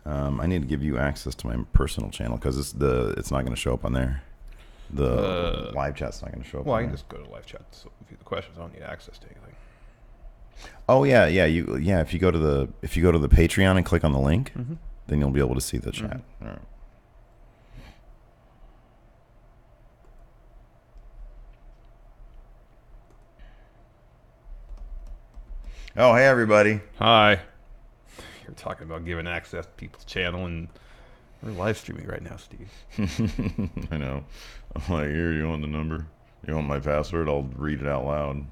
I need to give you access to my personal channel because it's not going to show up on there. The live chat's not going to show up. Well, on I can there. just go to live chat. So if the questions, I don't need access to anything. Oh yeah. If you go to the Patreon and click on the link, then you'll be able to see the chat. All right. Oh, hey everybody. Hi. You're talking about giving access to people's channel, and we're live streaming right now, Steve. I know. I'm like, here, you want the number? You want my password? I'll read it out loud.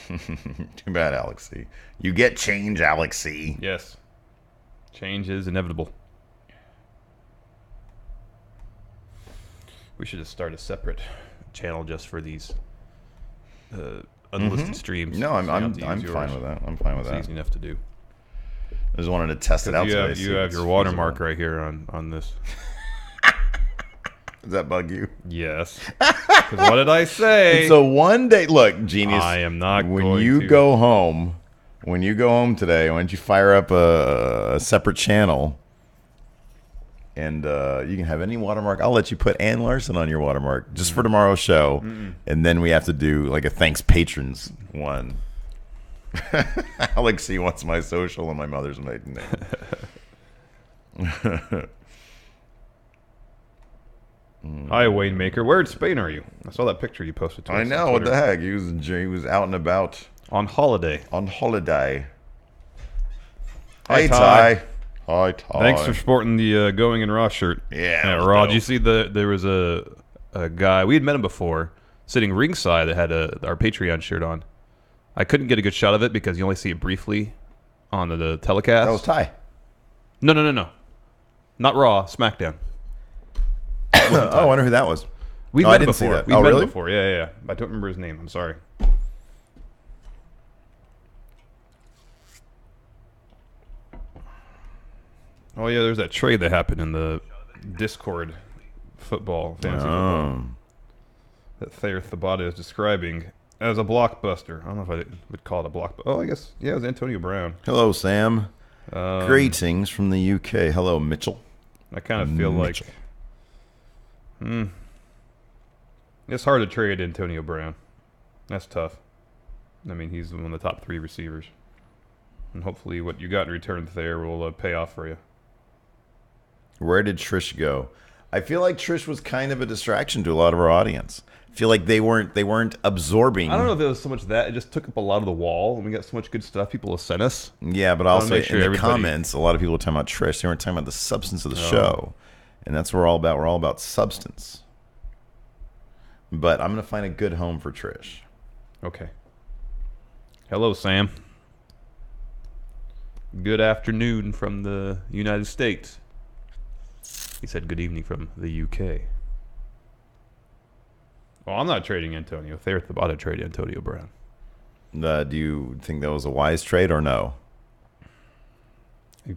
Too bad, Alex C. You get change, Alex C. Yes. Change is inevitable. We should just start a separate channel just for these unlisted streams. No, I'm So you don't have fine to use yours. with that. I'm fine with It's that. easy enough to do. I just wanted to test it out. You today, have, see you if have it's your watermark feasible. right here on this. Does that bug you? Yes. 'Cause what did I say? So one day, look, genius. I am not when going you to. go home. When you go home today, why don't you fire up a separate channel, and you can have any watermark. I'll let you put Ann Larson on your watermark just for tomorrow's show, and then we have to do like a thanks patrons one. Alex C wants my social and my mother's maiden name. Hi, Wayne Maker. Where in Spain are you? I saw that picture you posted to us I on know what Twitter. the heck. He was out and about On holiday. on holiday. Hi, Hey Ty. Ty. Hi Ty. Thanks for sporting the Going in Raw shirt. Yeah, it was Raw. dope. Did you see there was a guy, we had met him before, sitting ringside that had our Patreon shirt on. I couldn't get a good shot of it because you only see it briefly on the telecast. That was Ty. No. Not Raw, SmackDown. Oh, I wonder who that was. We've Oh, met I him didn't see before. that. We've Oh, met him really? before. Yeah. I don't remember his name. I'm sorry. Oh yeah, there's that trade that happened in the Discord football fantasy football that Thayer Thabata is describing as a blockbuster. I don't know if I would call it a blockbuster. Oh, I guess yeah, it was Antonio Brown. Hello, Sam. Greetings from the UK. Hello, Mitchell. I kind of feel like it's hard to trade Antonio Brown. That's tough. I mean, he's one of the top 3 receivers, and hopefully, what you got in return there will pay off for you. Where did Trish go? I feel like Trish was kind of a distraction to a lot of our audience. I feel like they weren't absorbing. I don't know if it was so much that it just took up a lot of the wall, and we got so much good stuff people have sent us. Yeah, but also make sure in the everybody- comments, a lot of people were talking about Trish. They weren't talking about the substance of the show, and that's what we're all about. We're all about substance. But I'm gonna find a good home for Trish. Okay. Hello, Sam. Good afternoon from the United States. He said good evening from the UK. Well, I'm not trading Antonio. Thayer Thabata traded Antonio Brown. Do you think that was a wise trade or no?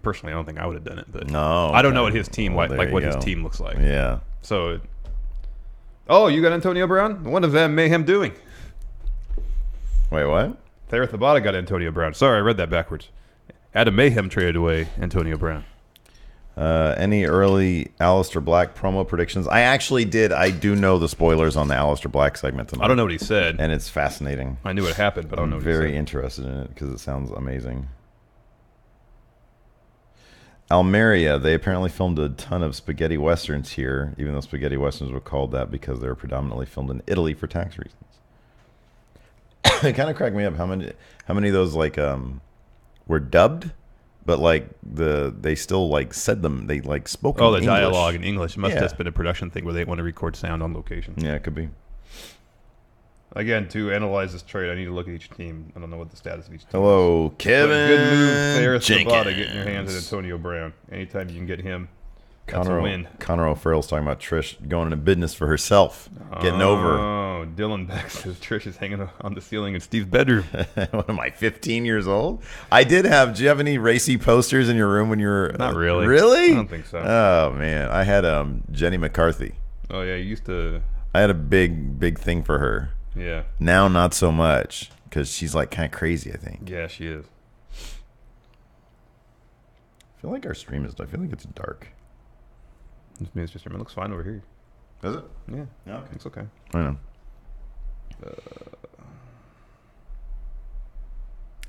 Personally, I don't think I would have done it, but No. I don't know okay. what his team Well, like there what you his go. team looks like. Yeah. So, oh, you got Antonio Brown? What is that mayhem doing? Wait, what? Thayer Thabata got Antonio Brown. Sorry, I read that backwards. Adam Mayhem traded away Antonio Brown. Any early Aleister Black promo predictions? I actually did. I do know the spoilers on the Aleister Black segment tonight. I don't know what he said. And it's fascinating. I knew it happened, but I don't know I'm what he very said. interested in it because it sounds amazing. Almeria, they apparently filmed a ton of spaghetti westerns here, even though spaghetti westerns were called that because they were predominantly filmed in Italy for tax reasons. It kind of cracked me up how many of those like were dubbed, but like they still like said them, they like spoke. Oh, in the English. dialogue in English. It must Yeah. have just been a production thing where they want to record sound on location. Yeah, it could be. Again, to analyze this trade, I need to look at each team. I don't know what the status of each team Hello, is. Kevin. But good move there, Jenkins. Thabata, getting your hands at Antonio Brown. Anytime you can get him, that's a win. Connor O'Farrell's talking about Trish going into business for herself, getting over. Oh, Dylan Beck says Trish is hanging on the ceiling in Steve's bedroom. What am I, 15 years old? I did have. Do you have any racy posters in your room when you were? Not really. Really? I don't think so. Oh man, I had Jenny McCarthy. Oh yeah, you used to I had a big thing for her. Yeah. Now, not so much because she's like kind of crazy. I think. Yeah, she is. I feel like our stream is. I feel like it's dark. It's just. It looks fine over here. Is it? Yeah. Yeah. Okay. It's okay. I know.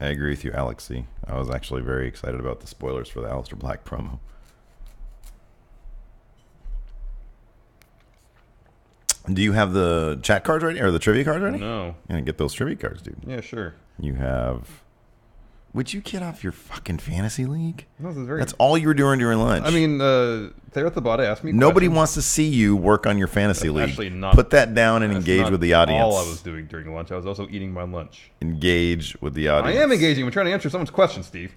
I agree with you, Alexi. I was actually very excited about the spoilers for the Aleister Black promo. Do you have the chat cards ready or the trivia cards ready? No. Yeah, get those trivia cards, dude. Yeah, sure. You have. Would you get off your fucking fantasy league? No, this is very... That's all you were doing during lunch. I mean, there at the bottom asked me nobody questions. wants to see you work on your fantasy That's league. actually not- Put that down and That's engage not with the audience. all I was doing during lunch. I was also eating my lunch. Engage with the I audience. am engaging. I'm trying to answer someone's question, Steve.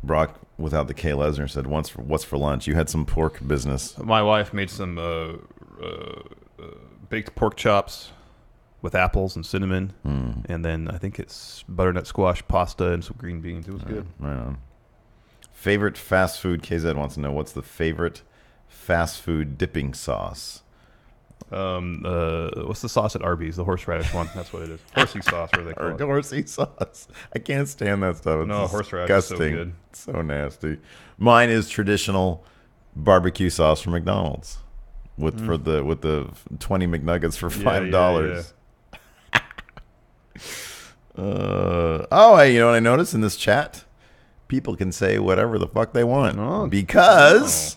Brock, without the K. Lesnar, said, "What's for lunch?" You had some pork business. My wife made some baked pork chops with apples and cinnamon, and then I think it's butternut squash pasta and some green beans. It was good. Right on. Favorite fast food? KZ wants to know what's the favorite fast food dipping sauce. What's the sauce at Arby's? The horseradish one. That's what it is. Horsey sauce, or they call it. Horsey sauce. I can't stand that stuff. It's No, horseradish is so disgusting. good. It's so nasty. Mine is traditional barbecue sauce from McDonald's with the 20 McNuggets for $5. You know what I noticed in this chat? People can say whatever the fuck they want because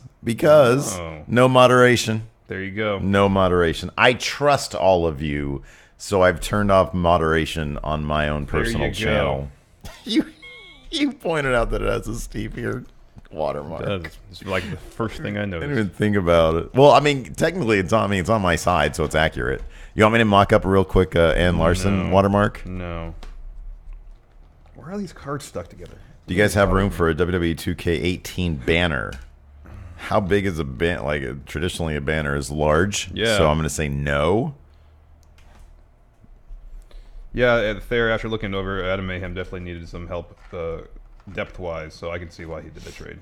no moderation. There you go. No moderation. I trust all of you, so I've turned off moderation on my own personal channel. You pointed out that it has a Steve here watermark. It's like the first thing I I didn't noticed. even think about it. Well, I mean, technically, it's on my side, so it's accurate. You want me to mock up a real quick Ann Larson watermark? No. Where are these cards stuck together? Do you guys have room for a WWE 2K18 banner? How big is a banner? Like, traditionally, a banner is large. Yeah. So I'm going to say no. Yeah, fair. After looking over, Adam Mayhem definitely needed some help depth-wise, so I can see why he did the trade.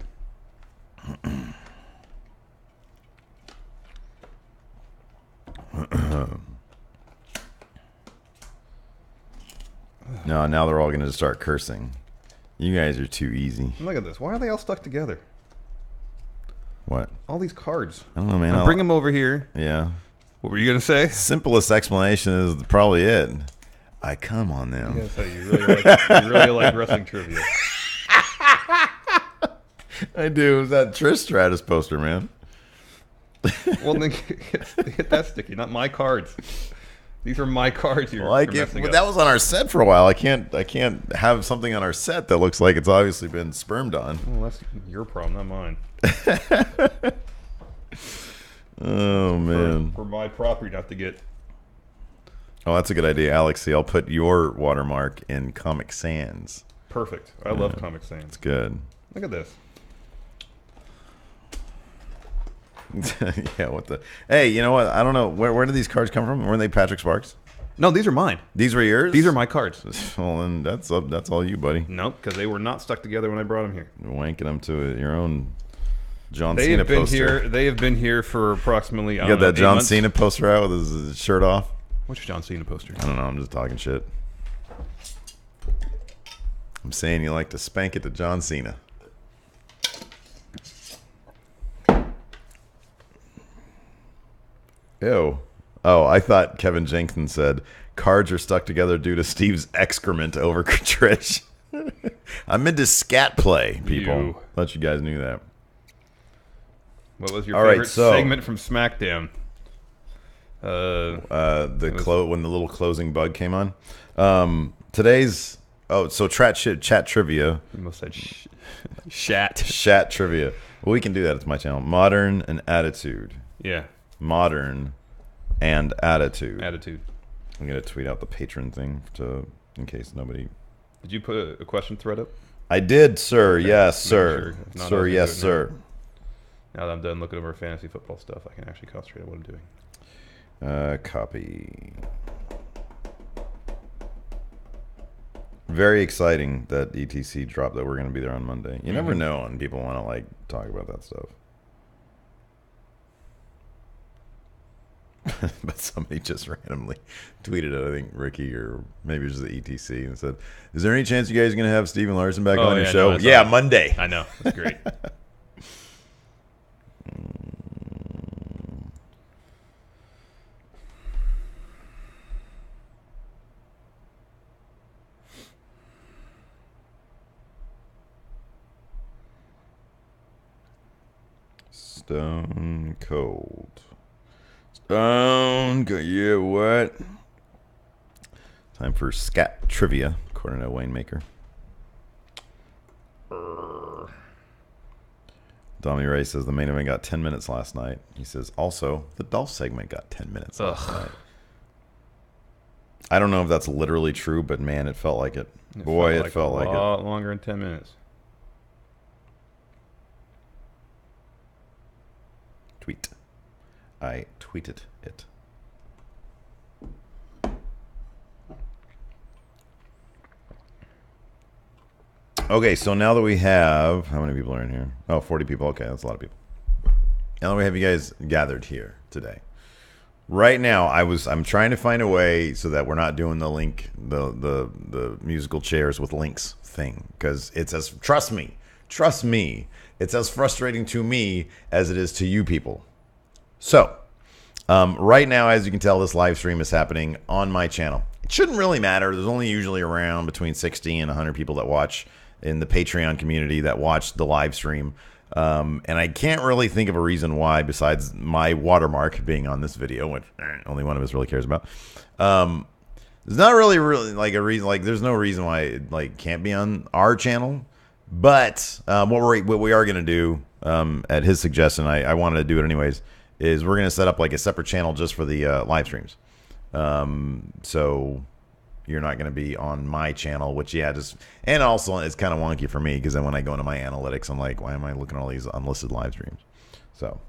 No, now they're all going to start cursing. You guys are too easy. Look at this. Why are they all stuck together? What? All these cards. I don't know, man. Bring them over here. Yeah. What were you going to say? Simplest explanation is probably it. I come on them. Yeah, so you really like wrestling trivia. I do. It was that Trish Stratus poster, man. Well, then hit that sticky, not my cards. These are my cards. You're messing up. That was on our set for a while. I can't have something on our set that looks like it's obviously been spermed on. Well, that's your problem, not mine. Oh man. For my property not to get. Oh, that's a good idea, Alexi. I'll put your watermark in Comic Sans. Perfect. I love Comic Sans. It's good. Look at this. Yeah, what the? Hey, you know what? I don't know. Where did these cards come from? Weren't they Patrick Sparks? No, these are mine. These were yours? These are my cards. Well, then that's all you, buddy. Nope, because they were not stuck together when I brought them here. You're wanking them to your own John They Cena have been poster. here. They have been here for approximately. You got that John Cena poster out with his shirt off? Which John Cena poster? I don't know. I'm just talking shit. I'm saying you like to spank it to John Cena. Ew. Oh, I thought Kevin Jenkins said cards are stuck together due to Steve's excrement over Trish. I'm into scat play, people. You. Thought you guys knew that. What was your All right, favorite so- segment from SmackDown? When the little closing bug came on. Today's so chat trivia. You almost said shat. Chat trivia. Well, we can do that. It's my channel. Modern and attitude. Yeah, Modern and attitude. attitude. I'm gonna tweet out the patron thing in case nobody. Did you put a question thread up? I did, sir. Okay. Yes, Make sir. sure. If not, Sir, I'll do yes, it now. sir. Now that I'm done looking over fantasy football stuff, I can actually concentrate on what I'm doing. Copy. Very exciting that ETC dropped that we're going to be there on Monday. You never know when people want to like talk about that stuff. But somebody just randomly tweeted it, I think Ricky or maybe it was the ETC, and said, "Is there any chance you guys are going to have Steven Larson back on your show?" Yeah, Monday. I know. That's great. Stone Cold. Yeah, what? Time for scat trivia, according to Wayne Maker. Dommy Ray says the main event got 10 minutes last night. He says also the Dolph segment got 10 minutes last night. I don't know if that's literally true, but man, it felt like it. It felt like it. A lot longer than 10 minutes. Tweet. I tweeted it. Okay, so now that we have... How many people are in here? Oh, 40 people. Okay, that's a lot of people. Now that we have you guys gathered here today. Right now, I'm trying to find a way so that we're not doing the link, the musical chairs with links thing. Because it's as... Trust me, it's as frustrating to me as it is to you people. So... right now, as you can tell, this live stream is happening on my channel. It shouldn't really matter. There's only usually around between 60 and 100 people that watch in the Patreon community that watch the live stream. And I can't really think of a reason why, besides my watermark being on this video, which only one of us really cares about. There's not really like a reason. Like, there's no reason why it like can't be on our channel. But what we are going to do, at his suggestion, I wanted to do it anyways, is we're going to set up like a separate channel just for the live streams. So you're not going to be on my channel, which, and also it's kind of wonky for me because then when I go into my analytics, I'm like, why am I looking at all these unlisted live streams? So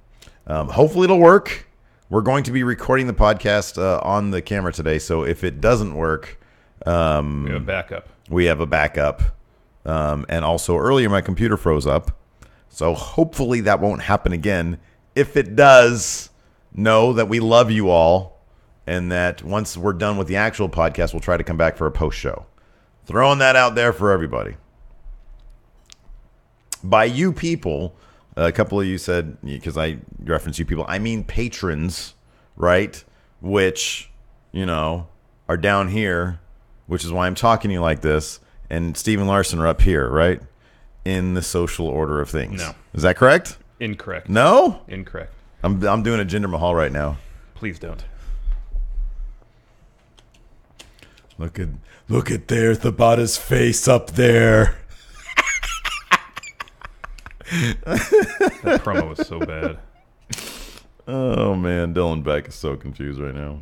hopefully it'll work. We're going to be recording the podcast on the camera today. So if it doesn't work, we have a backup. And also earlier my computer froze up. So hopefully that won't happen again. If it does, know that we love you all and that once we're done with the actual podcast, we'll try to come back for a post show. Throwing that out there for everybody. By you people, a couple of you said, because I reference you people, I mean patrons, right? Which, are down here, which is why I'm talking to you like this, and Steven Larson are up here, right? In the social order of things. No. Is that correct? Incorrect. No? Incorrect. I'm doing a Jinder Mahal right now. Please don't. Look at there, Thabata's face up there. That promo was so bad. Oh man, Dylan Beck is so confused right now.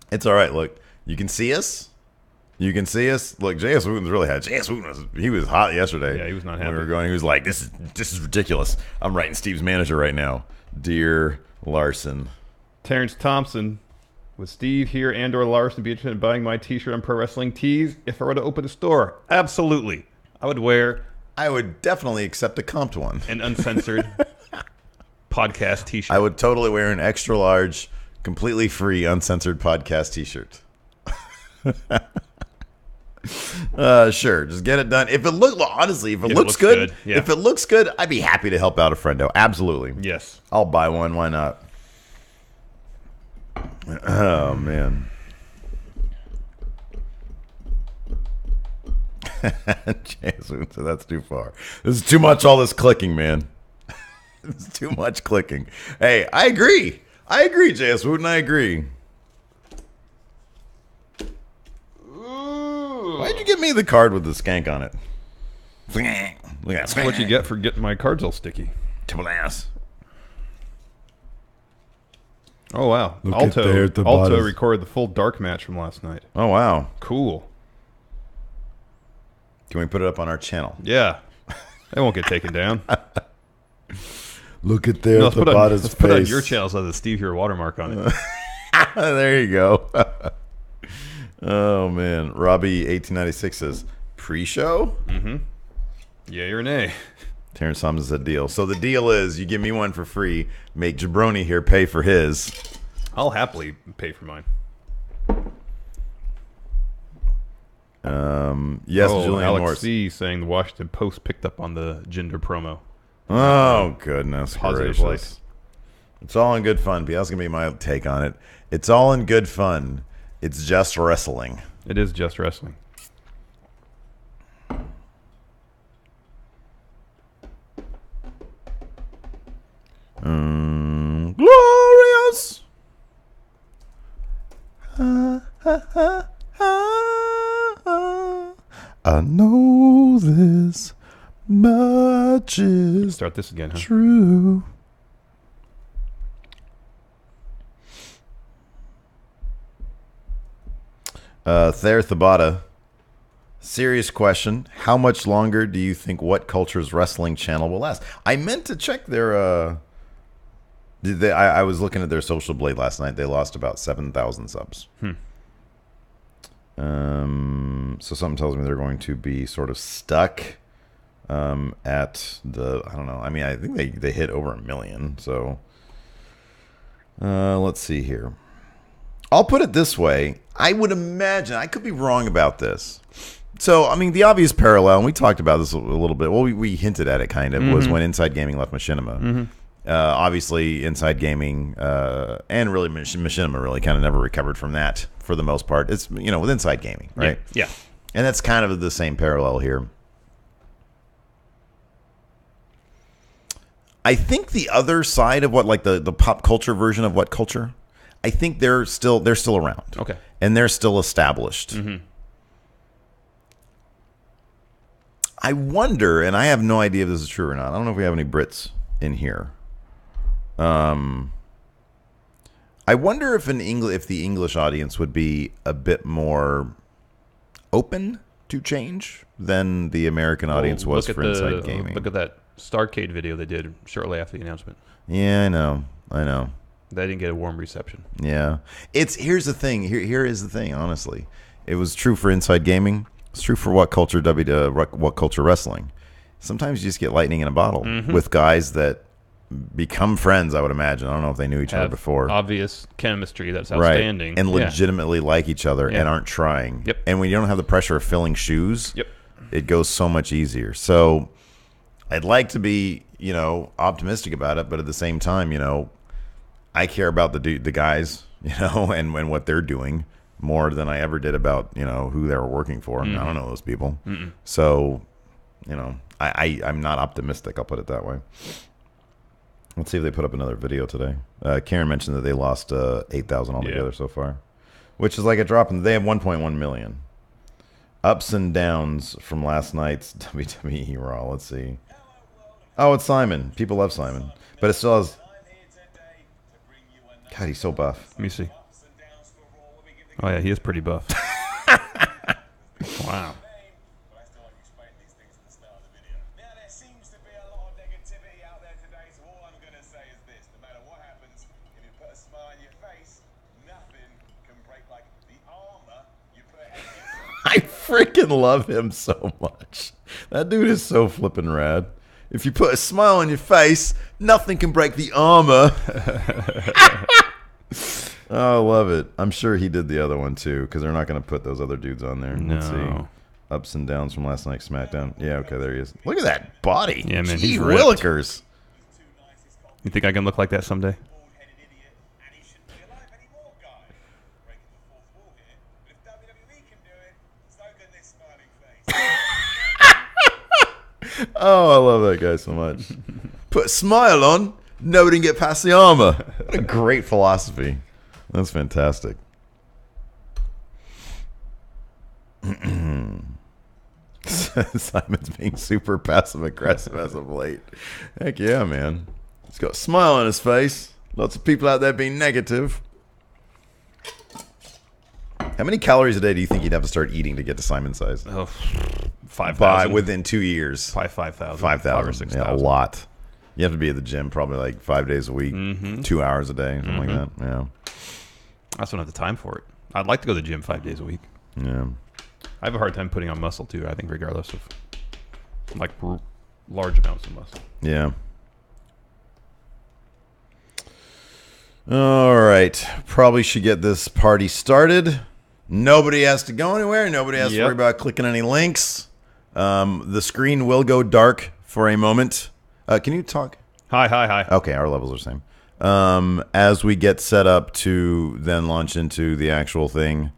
It's all right. Look, you can see us. Look, J.S. Wooten's really hot. J.S. Wooten was hot yesterday. Yeah, he was not happy. When we were going, he was like, "This is ridiculous." I'm writing Steve's manager right now, dear Larson. Terrence Thompson, with Steve here and/or Larson, be interested in buying my T-shirt on Pro Wrestling Tees if I were to open a store? Absolutely, I would definitely accept a comped one, an uncensored podcast T-shirt. I would totally wear an extra large, completely free, uncensored podcast T-shirt. Sure, just get it done. If it looks good, yeah. If it looks good, I'd be happy to help out a friendo. Absolutely. Yes. I'll buy one. Why not? Oh man. Jason, so that's too far. This is too much. All this clicking, man. It's too much clicking. Hey, I agree. J.S. Wooten, I agree. Why'd you give me the card with the skank on it? Look at that. That's what you get for getting my cards all sticky. Triple ass. Oh, wow. Alto recorded the full dark match from last night. Oh, wow. Cool. Can we put it up on our channel? Yeah. It won't get taken down. Look at there, let's put on your face. channel so the Steve Here watermark on it. There you go. Oh man, Robbie 1896 says pre-show. Yay or nay? Terrence Thompson said deal. So the deal is you give me one for free, make Jabroni here pay for his. I'll happily pay for mine. Yes, oh, Julian Alex Morris. C saying the Washington Post picked up on the gender promo. Oh goodness Positive gracious! light. It's all in good fun. That's gonna be my take on it. It's all in good fun. It's just wrestling. It is just wrestling. Glorious. I know this much is Start this again, huh? true. Thayer Thabata. Serious question. How much longer do you think What Culture's wrestling channel will last? I meant to check their... I was looking at their Social Blade last night. They lost about 7,000 subs. So something tells me they're going to be sort of stuck at the... I don't know. I mean, I think they hit over 1 million. So let's see here. I'll put it this way. I would imagine, I could be wrong about this. So, I mean, the obvious parallel, and we talked about this a little bit, well, we hinted at it kind of, was when Inside Gaming left Machinima. Obviously, Inside Gaming and really Machinima really kind of never recovered from that for the most part. It's, with Inside Gaming, right? Yeah. And that's kind of the same parallel here. I think the other side of what, like the pop culture version of What Culture, I think they're still around. Okay. And they're still established. I wonder, and I have no idea if this is true or not. I don't know if we have any Brits in here. I wonder if the English audience would be a bit more open to change than the American audience was for Inside Gaming. Look at that Starcade video they did shortly after the announcement. Yeah, I know. They didn't get a warm reception. Yeah. Here's the thing. Here is the thing, honestly. It was true for Inside Gaming. It's true for What Culture What Culture Wrestling. Sometimes you just get lightning in a bottle with guys that become friends, I would imagine. I don't know if they knew each other before. Obvious chemistry that's outstanding. Right. And legitimately like each other and aren't trying. Yep. And when you don't have the pressure of filling shoes, it goes so much easier. So I'd like to be, optimistic about it, but at the same time, I care about the guys, and what they're doing more than I ever did about, who they were working for. I don't know those people. So, I'm not optimistic. I'll put it that way. Let's see if they put up another video today. Karen mentioned that they lost 8,000 altogether so far, which is like a drop in. They have 1.1 million. Ups and downs from last night's WWE Raw. Let's see. Oh, it's Simon. People love Simon, but it still has... God, he's so buff. Let me see. Oh, yeah, he is pretty buff. Wow. I freaking love him so much. That dude is so flippin' rad. If you put a smile on your face, nothing can break the armor. Oh, I love it. I'm sure he did the other one too, because they're not going to put those other dudes on there. No. Let's see. Ups and downs from last night's SmackDown. Yeah, okay, there he is. Look at that body. Yeah, man, Gee he's ripped. willikers. You think I can look like that someday? Oh, I love that guy so much. Put a smile on, nobody can get past the armor. What a great philosophy. That's fantastic. Simon's being super passive aggressive as of late. Heck yeah, man. He's got a smile on his face. Lots of people out there being negative. How many calories a day do you think you'd have to start eating to get to Simon's size? Oh, 5,000. By within 2 years. Probably 5,000. 5,000. 5 or 6,000. Yeah, a lot. You have to be at the gym probably like 5 days a week, 2 hours a day, something like that. Yeah. I just don't have the time for it. I'd like to go to the gym 5 days a week. Yeah. I have a hard time putting on muscle too. I think regardless of like large amounts of muscle. Yeah. All right. Probably should get this party started. Nobody has to go anywhere. Nobody has to worry about clicking any links. The screen will go dark for a moment. Can you talk? Hi. Okay, our levels are the same. As we get set up to then launch into the actual thing,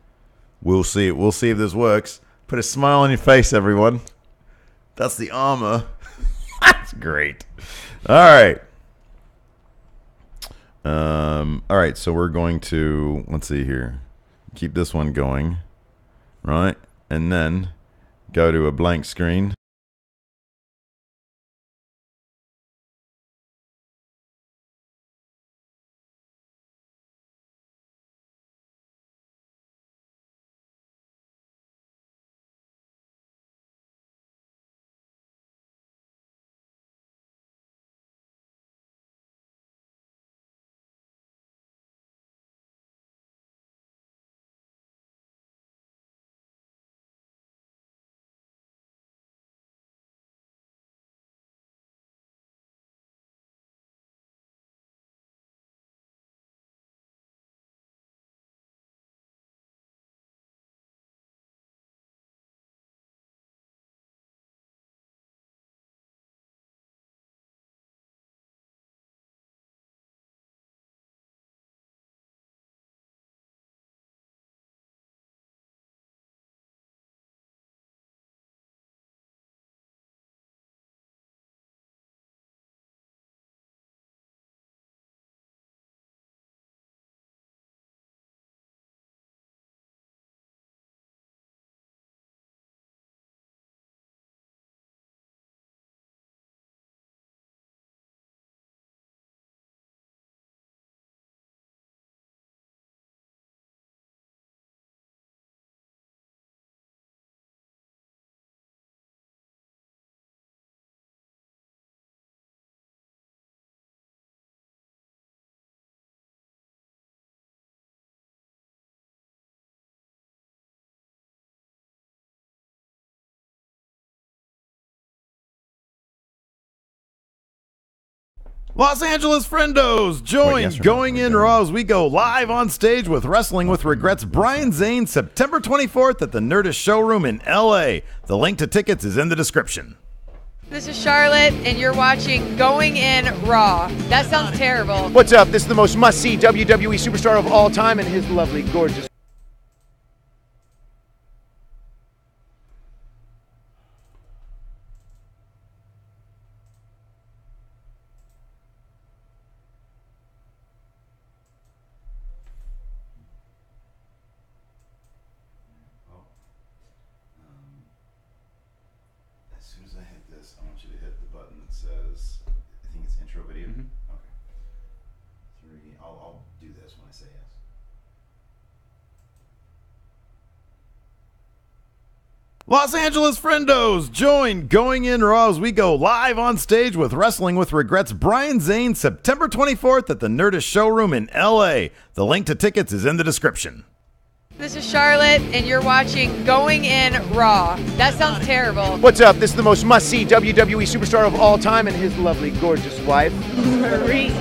we'll see. We'll see if this works. Put a smile on your face, everyone. That's the armor. That's great. All right. All right, so we're going to, let's see here. Keep this one going, right? And then go to a blank screen. Los Angeles friendos, join Going In Raw as we go live on stage with Wrestling with Regrets Brian Zane September 24th at the Nerdist Showroom in LA. The link to tickets is in the description. This is Charlotte, and you're watching Going In Raw. That sounds terrible. What's up? This is the most must-see WWE superstar of all time and his lovely, gorgeous... As soon as I hit this, I want you to hit the button that says, I think it's intro video. Okay. 3. I'll do this when I say yes. Los Angeles friendos, join Going In Raw as we go live on stage with Wrestling with Regrets Brian Zane September 24th at the Nerdist Showroom in LA. The link to tickets is in the description. This is Charlotte, and you're watching Going In Raw. That sounds terrible. What's up? This is the most must-see WWE superstar of all time and his lovely, gorgeous wife. Marie.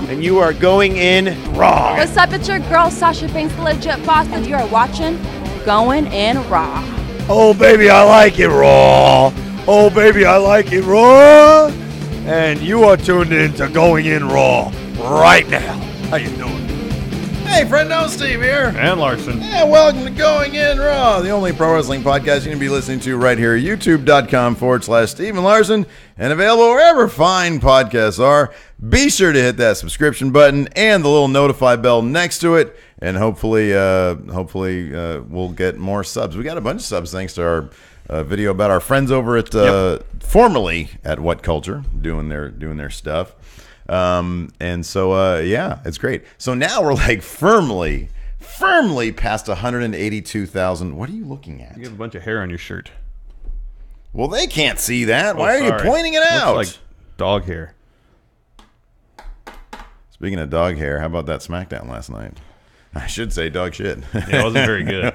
And you are going in raw. What's up? It's your girl, Sasha Banks, the legit boss, and you are watching Going In Raw. Oh, baby, I like it raw. Oh, baby, I like it raw. And you are tuned in to Going In Raw right now. How you doing? Hey, friendo, Steve here. And Larson. Yeah, welcome to Going In Raw, the only pro wrestling podcast you can be listening to right here, youtube.com/Steven Larson, and available wherever fine podcasts are. Be sure to hit that subscription button and the little notify bell next to it, and hopefully we'll get more subs. We got a bunch of subs thanks to our video about our friends over at formerly at What Culture doing their stuff. And so, yeah, it's great. So now we're like firmly past 182,000. What are you looking at? You have a bunch of hair on your shirt. Well, they can't see that. Why are you pointing it out? Looks like dog hair. Speaking of dog hair, how about that SmackDown last night? I should say dog shit. It wasn't very good.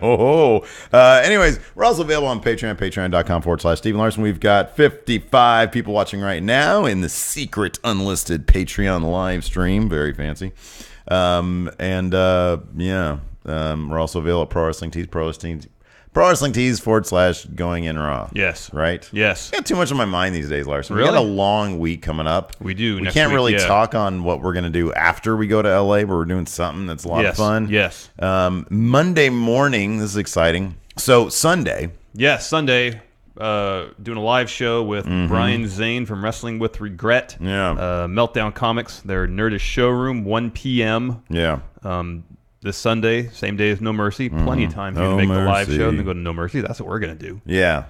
Anyways, we're also available on Patreon, patreon.com/Stephen Larson. We've got 55 people watching right now in the secret unlisted Patreon live stream. Very fancy. We're also available at Pro Wrestling Tees, Pro Wrestling Tees /Going In Raw. Yes. Right? Yes. I got too much on my mind these days, Larson. Really? We got a long week coming up. We do. We next can't week, really talk on what we're going to do after we go to LA, but we're doing something that's a lot of fun. Yes. Monday morning, this is exciting. So Sunday. Yes, Sunday, doing a live show with Brian Zane from Wrestling with Regret. Yeah. Meltdown Comics, their Nerdish showroom, 1 p.m. Yeah. This Sunday, same day as No Mercy. Plenty of time to make the live show and then go to No Mercy. That's what we're going to do. Yeah.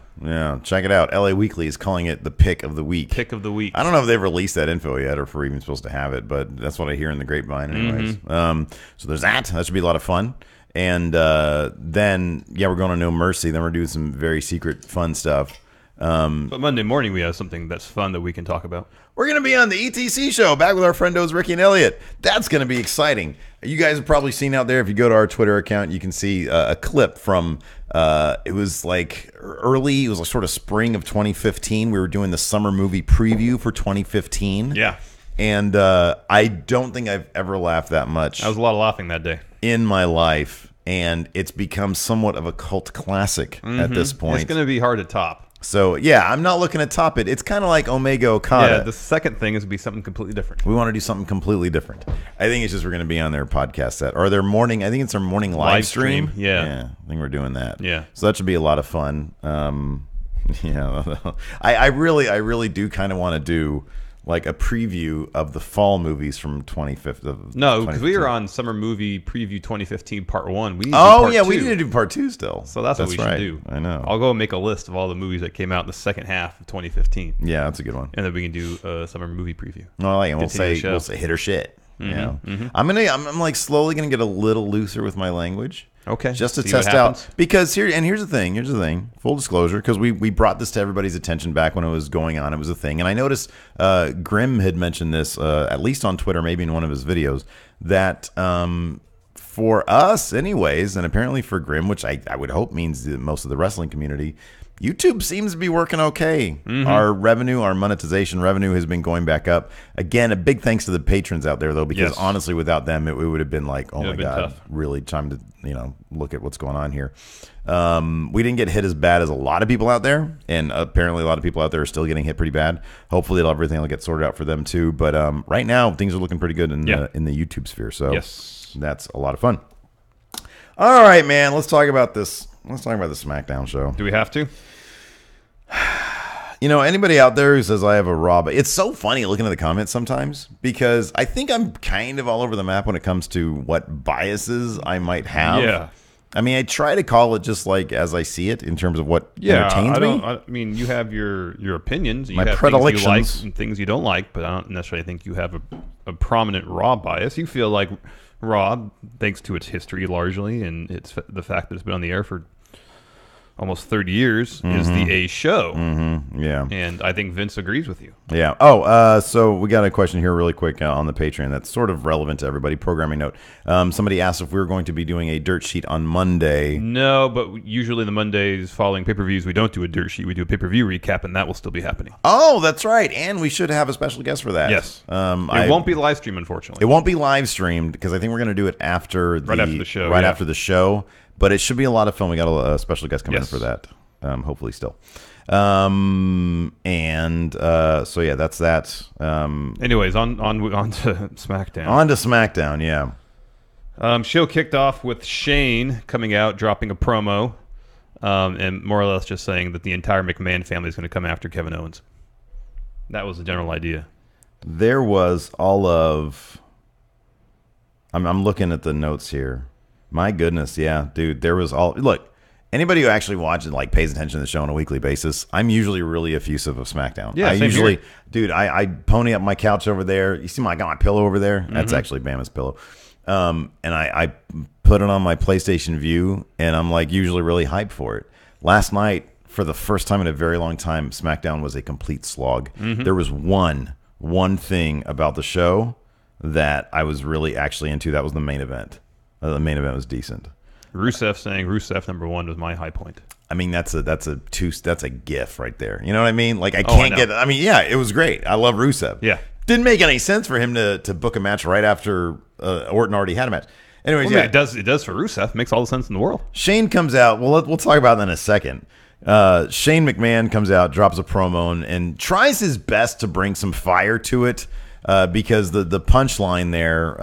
Check it out. LA Weekly is calling it the pick of the week. Pick of the week. I don't know if they've released that info yet or if we're even supposed to have it, but that's what I hear in the grapevine anyways. So there's that. That should be a lot of fun. And then, we're going to No Mercy. Then we're doing some very secret fun stuff. But Monday morning, we have something that's fun that we can talk about. We're going to be on the ETC show, back with our friendos Ricky and Elliot. That's going to be exciting. You guys have probably seen out there, if you go to our Twitter account, you can see a clip from, it was like early, it was like sort of spring of 2015. We were doing the summer movie preview for 2015. Yeah. And I don't think I've ever laughed that much. That was a lot of laughing that day. In my life. And it's become somewhat of a cult classic at this point. It's going to be hard to top. So, I'm not looking to top it. It's kind of like Omega Okada. Yeah, the second thing is to be something completely different. We want to do something completely different. I think it's just we're going to be on their podcast set. Or their morning, I think it's their morning live stream. Yeah. I think we're doing that. Yeah. So that should be a lot of fun. I really do kind of want to do like a preview of the fall movies from 2015. No, because we were on Summer Movie Preview 2015 Part 1. We need we need to do Part 2 still. So that's what we should do. I know. I'll go and make a list of all the movies that came out in the second half of 2015. Yeah, that's a good one. And then we can do a Summer Movie Preview. Well, we'll say hit or shit. I'm like slowly gonna get a little looser with my language. Okay. Just to test out, because here's the thing. Full disclosure, because we brought this to everybody's attention back when it was going on. It was a thing, and I noticed Grimm had mentioned this at least on Twitter, maybe in one of his videos, that for us, anyways, and apparently for Grimm, which I would hope means most of the wrestling community, YouTube seems to be working okay. Our monetization revenue has been going back up. Again, a big thanks to the patrons out there, though, because honestly, without them, it would have been like, oh my God, tough. Really time to look at what's going on here. We didn't get hit as bad as a lot of people out there, and apparently a lot of people out there are still getting hit pretty bad. Hopefully, everything will get sorted out for them too. But right now, things are looking pretty good in the YouTube sphere. So that's a lot of fun. All right, man, let's talk about this. Let's talk about the SmackDown show. Do we have to? Anybody out there who says I have a Raw, it's so funny looking at the comments sometimes, because I think I'm kind of all over the map when it comes to what biases I might have. Yeah. I mean, I try to call it just like as I see it in terms of what entertains me. I mean, you have your opinions. You My have predilections. things you like and things you don't like, but I don't necessarily think you have a prominent Raw bias. You feel like Raw, thanks to its history largely and it's the fact that it's been on the air for almost 30 years, is the A show. Yeah. And I think Vince agrees with you. Yeah. Oh, so we got a question here really quick on the Patreon that's sort of relevant to everybody. Programming note. Somebody asked if we were going to be doing a dirt sheet on Monday. No, but usually the Mondays following pay-per-views, we don't do a dirt sheet. We do a pay-per-view recap, and that will still be happening. Oh, that's right. And we should have a special guest for that. Yes. It won't be live streamed, unfortunately. It won't be live streamed because I think we're going to do it after the show. Right after the show. But it should be a lot of fun. We got a special guest coming in for that. Hopefully still. So yeah, that's that. Anyways, on to SmackDown. On to SmackDown, yeah. Show kicked off with Shane coming out, dropping a promo, and more or less just saying that the entire McMahon family is going to come after Kevin Owens. That was the general idea. There was all of... I'm looking at the notes here. My goodness, yeah, dude. There was all... Look, anybody who actually watches, like, pays attention to the show on a weekly basis, I'm usually really effusive of SmackDown. Yeah, I same usually... here. Dude, I pony up my couch over there. You see I got my pillow over there? That's actually Bama's pillow. And I put it on my PlayStation View, and I'm, like, usually really hyped for it. Last night, for the first time in a very long time, SmackDown was a complete slog. There was one thing about the show that I was really actually into. That was the main event. The main event was decent. Rusev saying Rusev #1 was my high point. I mean, that's a gif right there. You know what I mean? Like I Oh, I can't know. get. I mean, yeah, it was great. I love Rusev. Yeah. Didn't make any sense for him to book a match right after Orton already had a match. Anyways, Well, I yeah, mean, it does for Rusev. Makes all the sense in the world. Shane comes out. Well, we'll talk about that in a second. Shane McMahon comes out, drops a promo, and tries his best to bring some fire to it because the punchline there.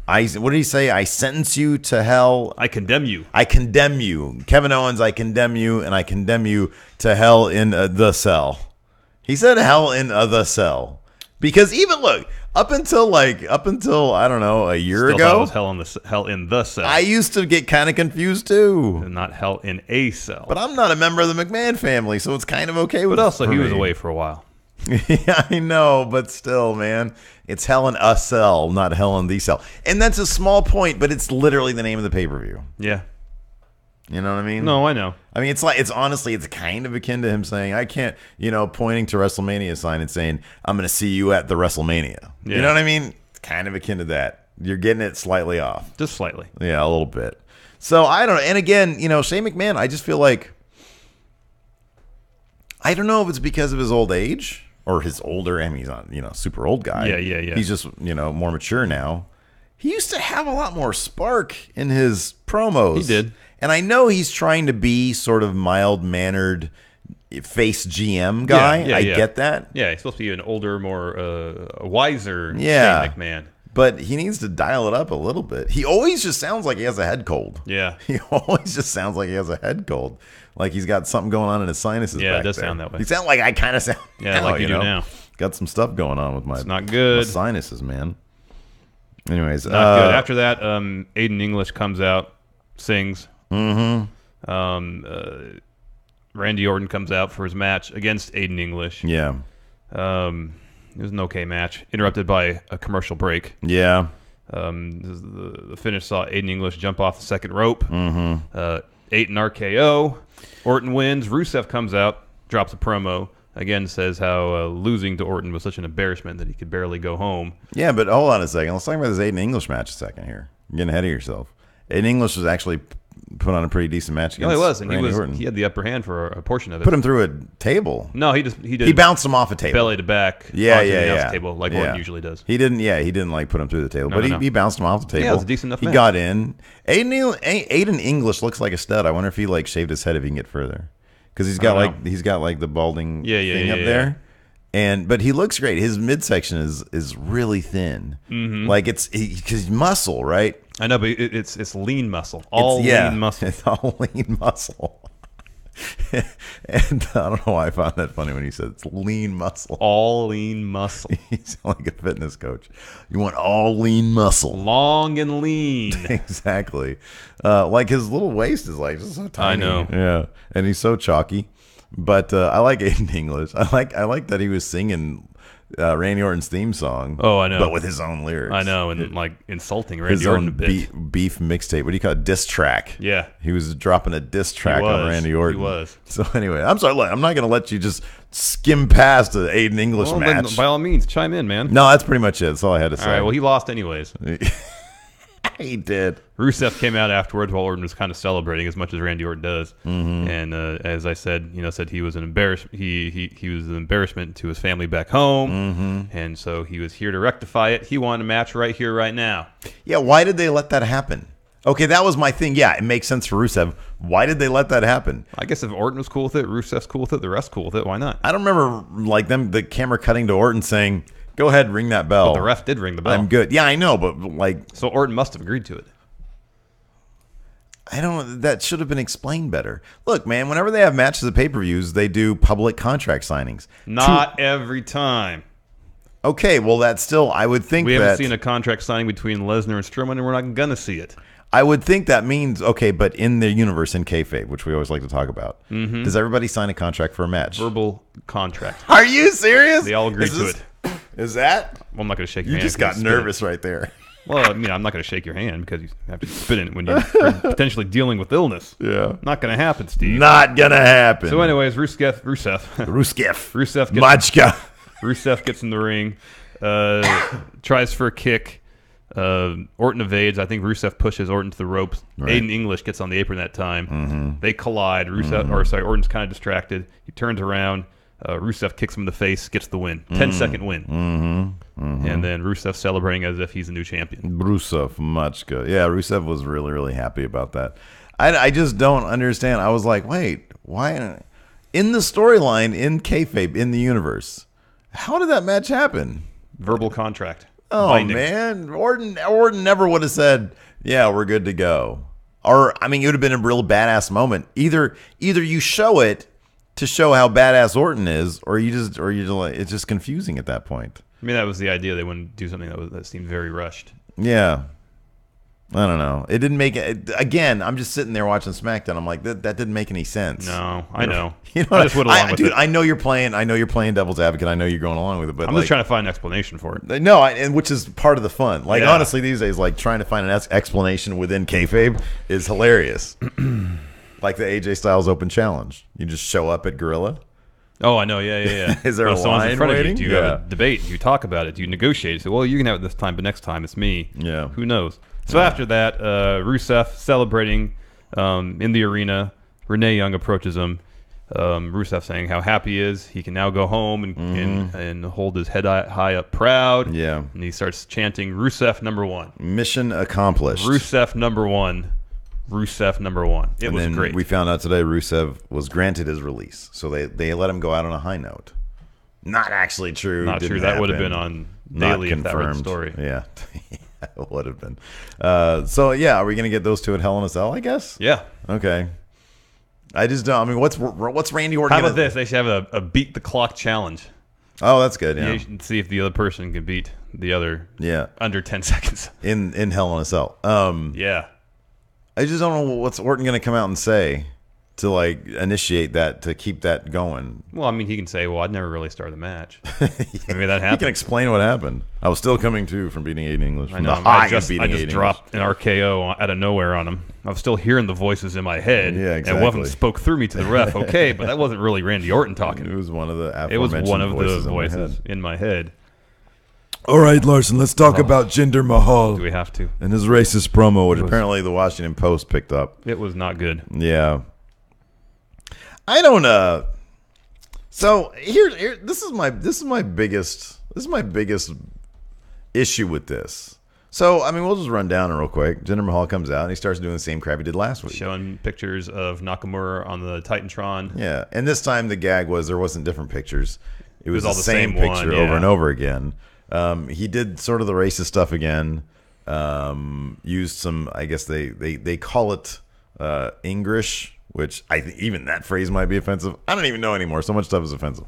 What did he say? I sentence you to hell. I condemn you. I condemn you. Kevin Owens, I condemn you, and I condemn you to hell in the cell. He said hell in the cell. Because even look, up until I don't know, a year Still thought it ago, was hell in the cell. I used to get kind of confused too. and not hell in a cell. But I'm not a member of the McMahon family, so it's kind of okay with. But also, for he was me. away for a while. Yeah, I know, but still, man, it's hell in a cell, not hell in the cell. And that's a small point, but it's literally the name of the pay-per-view. Yeah. You know what I mean? No, I know. I mean, it's honestly, it's kind of akin to him saying, I can't, pointing to WrestleMania sign and saying, I'm going to see you at the WrestleMania. Yeah. You know what I mean? It's kind of akin to that. You're getting it slightly off. Just slightly. Yeah, a little bit. So I don't know. And again, Shane McMahon, I just feel like, I don't know if it's because of his old age or his older, I mean, he's not, super old guy. Yeah. He's just, more mature now. He used to have a lot more spark in his promos. He did. And I know he's trying to be sort of mild-mannered face GM guy. Yeah, I get that. Yeah, he's supposed to be an older, more wiser Yeah. Shane McMahon. But he needs to dial it up a little bit. He always just sounds like he has a head cold. Yeah. He always just sounds like he has a head cold. Like he's got something going on in his sinuses. Yeah, it back does there. sound that way. He sound like I kind of sound. Yeah, now, like you do now. Got some stuff going on with my. It's not good. my sinuses, man. Anyways, Not good. After that, Aiden English comes out, sings. Mm-hmm. Randy Orton comes out for his match against Aiden English. Yeah. It was an okay match, interrupted by a commercial break. Yeah. The finish saw Aiden English jump off the second rope. Mm-hmm. Aiden RKO. Orton wins. Rusev comes out, drops a promo. Again, says how losing to Orton was such an embarrassment that he could barely go home. Yeah, but hold on a second. Let's talk about this Aiden English match a second here. You're getting ahead of yourself. Aiden English was actually put on a pretty decent match No, against he was, and Randy Orton. he had the upper hand for a portion of it. Put him through a table. No, he did. He bounced him off a table. belly to back. Yeah, onto the yeah, announce yeah. table like Yeah. Orton usually does. He didn't like put him through the table, No, but no. he bounced him off the table. Yeah, it was a decent enough He match. got in. Aiden English looks like a stud. I wonder if he like shaved his head if he can get further, because he's got like the balding thing up there. But he looks great. His midsection is really thin. Mm-hmm. Like because he's muscle, right? I know, but it's lean muscle. All lean muscle. It's all lean muscle. And I don't know why I found that funny when he said it's lean muscle. All lean muscle. You sound like a fitness coach. You want all lean muscle. Long and lean. Exactly. Like his little waist is like just so tiny. I know. Yeah, and he's so chalky. But I like Aiden English. I like that he was singing Randy Orton's theme song. Oh, I know. But with his own lyrics. I know, and like insulting Randy His Orton own a bit. beef mixtape. What do you call it? Diss track. Yeah. He was dropping a diss track on Randy Orton. He was. So anyway, I'm sorry. Look, I'm not going to let you just skim past the Aiden English Well, then, match. by all means, chime in, man. No, that's pretty much it. That's all I had to say. All right. Well, he lost anyways. He did. Rusev came out afterwards while Orton was kind of celebrating as much as Randy Orton does, Mm-hmm. and as I said, said he was an embarrassment. He was an embarrassment to his family back home, Mm-hmm. and so he was here to rectify it. He wanted a match right here, right now. Yeah, why did they let that happen? Okay, that was my thing. Yeah, it makes sense for Rusev. Why did they let that happen? I guess if Orton was cool with it, Rusev's cool with it, the rest cool with it. Why not? I don't remember like the camera cutting to Orton saying, "Go ahead, ring that bell." But the ref did ring the bell. I'm good. Yeah, I know, but like So Orton must have agreed to it. I don't. That should have been explained better. Look, man, whenever they have matches at pay-per-views, they do public contract signings. Not every time. Okay, well, that's still. I would think We that haven't seen a contract signing between Lesnar and Strowman, and we're not gonna see it. I would think that means okay, but in the universe in kayfabe, which we always like to talk about, does everybody sign a contract for a match? Verbal contract. Are you serious? They all agreed Is to this- it. Is that? Well, I'm not gonna shake your You hand. just got because you spit it. nervous right there. Well, I mean, I'm not going to shake your hand because you have to spit in it when you're potentially dealing with illness. Yeah. Not going to happen, Steve. Not gonna happen. So, anyways, Rusev Rusev gets Machka. Rusev gets in the ring, tries for a kick. Orton evades. I think Rusev pushes Orton to the ropes. Right. Aiden English gets on the apron that time. They collide. Orton's kind of distracted. He turns around. Rusev kicks him in the face, gets the win. 10-second win. And then Rusev celebrating as if he's a new champion. Rusev, much good. Yeah, Rusev was really, really happy about that. I just don't understand. I was like, wait, why? In the storyline, in kayfabe, in the universe, how did that match happen? Verbal contract. Oh, Binding. man. Orton never would have said, yeah, we're good to go. Or, I mean, it would have been a real badass moment. Either you show it to show how badass Orton is, or you just like, it's just confusing at that point. I mean, that was the idea. They wouldn't do something that seemed very rushed. Yeah. I don't know. It didn't make it. Again, I'm just sitting there watching SmackDown. I'm like, that didn't make any sense. No, I know. You know, I just went along with it. I know you're playing devil's advocate. I know you're going along with it, but I'm just trying to find an explanation for it. No, and which is part of the fun. Like, Yeah. honestly, these days, like trying to find an explanation within kayfabe is hilarious. Like the AJ Styles Open Challenge. You just show up at Gorilla. Oh, I know. Yeah. Is there Well, a someone's line in front waiting? of you? Do you have a debate? Do you talk about it? Do you negotiate? So, well, you can have it this time, but next time it's me. Yeah. Who knows? So after that, Rusev celebrating in the arena. Renee Young approaches him. Rusev saying how happy he is. He can now go home and hold his head high up proud. Yeah. And he starts chanting, Rusev number one. Mission accomplished. Rusev number one. Rusev number one. It was then great. We found out today Rusev was granted his release. So they let him go out on a high note. Not actually true. Not Didn't true. That would have happen. been on Not Daily if that were the story. Yeah. It would have been. So, yeah, are we going to get those two at Hell in a Cell, I guess? Yeah. Okay. I just don't. I mean, what's Randy Orton How gonna, about this? They should have a beat the clock challenge. Oh, that's good, yeah. You should see if the other person can beat the other Yeah. under 10 seconds. In Hell in a Cell. Yeah. I just don't know what's Orton going to come out and say to, like, initiate that, to keep that going. Well, I mean, he can say, well, I'd never really started the match. Maybe that He happened. can explain what happened. I was still coming to from beating Aiden English. I From know. the high I just of beating Aiden dropped an RKO out of nowhere on him. I was still hearing the voices in my head. Yeah, And one of them exactly. spoke through me to the ref. Okay, but that wasn't really Randy Orton English. talking. It was one of the It was aforementioned one of the voices voices in in my head. All right, Larson, let's talk about Jinder Mahal Do we have to? and his racist promo, which apparently the Washington Post picked up. It was not good. Yeah. I don't so here this is my biggest issue with this. So I mean we'll just run down it real quick. Jinder Mahal comes out and he starts doing the same crap he did last week. Showing pictures of Nakamura on the Titantron. Yeah. And this time the gag was there wasn't different pictures. It was all the the same same picture one, over yeah. and over again. He did sort of the racist stuff again. Used some I guess they call it English, which I think even that phrase might be offensive. I don't even know anymore. So much stuff is offensive.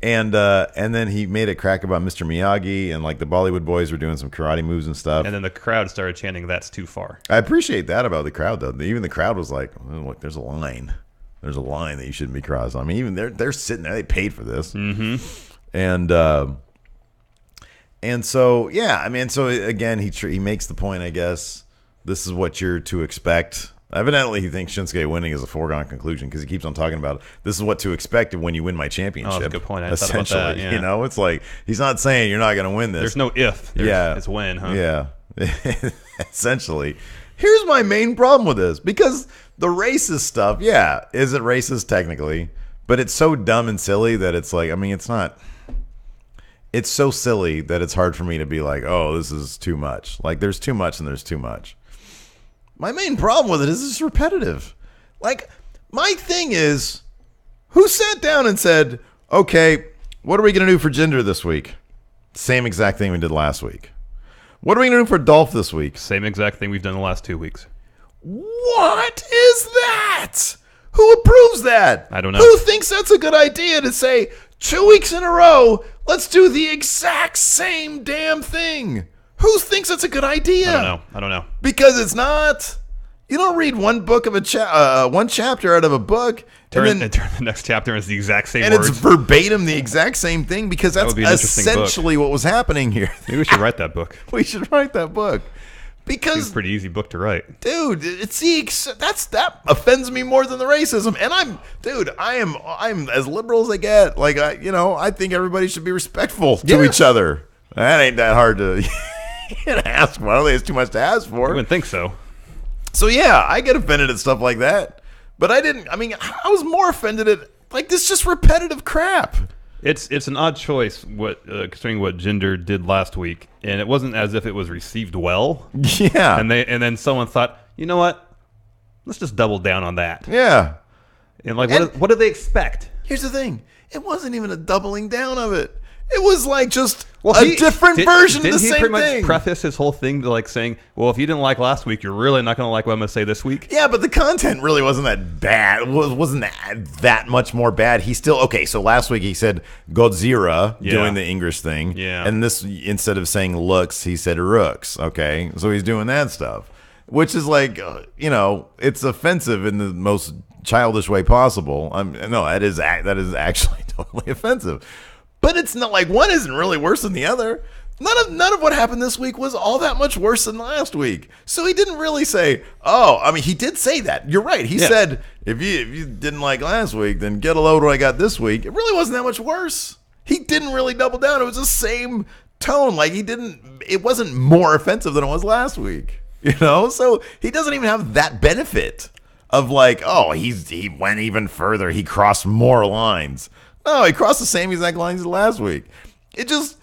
And then he made a crack about Mr. Miyagi and like the Bollywood boys were doing some karate moves and stuff. And then the crowd started chanting, that's too far. I appreciate that about the crowd though. Even the crowd was like, oh, look, there's a line. There's a line that you shouldn't be crossed. I mean, even they're sitting there. They paid for this. Mm-hmm. And so yeah, I mean, so again, he makes the point. I guess this is what you're to expect. Evidently, he thinks Shinsuke winning is a foregone conclusion because he keeps on talking about this is what to expect when you win my championship. Oh, that's a good point. I thought about Essentially, that, yeah. you know, it's like he's not saying you're not going to win this. There's no if. It's when, huh? Yeah. Essentially. Here's my main problem with this. Because the racist stuff, yeah, is it racist technically? But it's so dumb and silly that it's like, I mean, it's not. It's so silly that it's hard for me to be like, oh, this is too much. Like, there's too much and there's too much. My main problem with it is it's repetitive. Like, my thing is, who sat down and said, okay, what are we going to do for Jinder this week? Same exact thing we did last week. What are we going to do for Dolph this week? Same exact thing we've done the last 2 weeks. What is that? Who approves that? I don't know. Who thinks that's a good idea to say 2 weeks in a row, let's do the exact same damn thing? Who thinks that's a good idea? I don't know. Because it's not. You don't read one book of one chapter out of a book Turn the next chapter and it's the exact same and words. it's verbatim the exact same thing because that's would be an interesting book. essentially what was happening here. Maybe we should write that book. We should write that book It's because a pretty easy book to write. dude, it's that offends me more than the racism. And I'm as liberal as I get. Like I think everybody should be respectful to Yeah. each other. That ain't that hard to. can't ask for. I don't think it's too much to ask I for. wouldn't think so. So yeah, I get offended at stuff like that, but I didn't. I mean, I was more offended at like this just repetitive crap. It's an odd choice considering what Jinder did last week, and it wasn't as if it was received well. Yeah, And then someone thought, you know what? Let's just double down on that. yeah. And like, And- what do they expect? Here's the thing: it wasn't even a doubling down of it. It was like just He- different version of the didn't he same pretty much thing. preface his whole thing to like saying, well, if you didn't like last week, you're really not going to like what I'm going to say this week? Yeah, but the content really wasn't that bad. It wasn't that much more bad. He still okay. So last week he said Godzilla Yeah. doing the English thing. Yeah. And this instead of saying looks, he said rooks. Okay, so he's doing that stuff, which is like it's offensive in the most childish way possible. No, that is actually totally offensive. But it's not like one isn't really worse than the other. None of what happened this week was all that much worse than last week. So he didn't really say, "Oh, I mean, he did say that." You're right. He said, "If you didn't like last week, then get a load what I got this week." It really wasn't that much worse. He didn't really double down. It was the same tone. Like it wasn't more offensive than it was last week. So he doesn't even have that benefit of like, oh, he went even further. He crossed more lines. No, he crossed the same exact lines as last week. It just,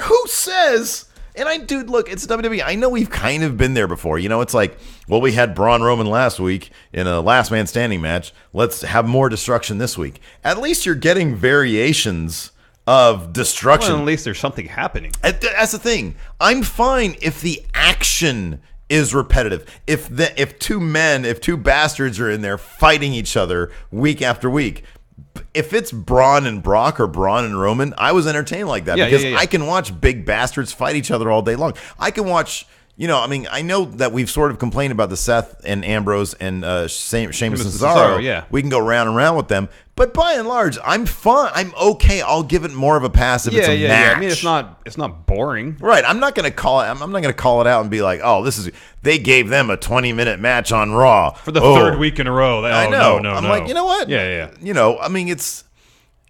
who says? And look, it's WWE. I know we've kind of been there before. It's like, well, we had Braun Roman last week in a last man standing match. Let's have more destruction this week. At least you're getting variations of destruction. Well, at least there's something happening. That's the thing. I'm fine if the action is repetitive. If two bastards are in there fighting each other week after week. If it's Braun and Brock or Braun and Roman, I was entertained like that because I can watch big bastards fight each other all day long. I can watch, I know that we've sort of complained about the Seth and Ambrose and Sheamus and Cesaro. Yeah. We can go round and round with them. But by and large, I'm fine. I'm okay. I'll give it more of a pass if it's a match. I mean, it's not boring. Right. I'm not going to call it. I'm not going to call it out and be like, "Oh, they gave them a 20-minute match on Raw For the third week in a row. I know. No, I'm like, you know what? Yeah. I mean, it's.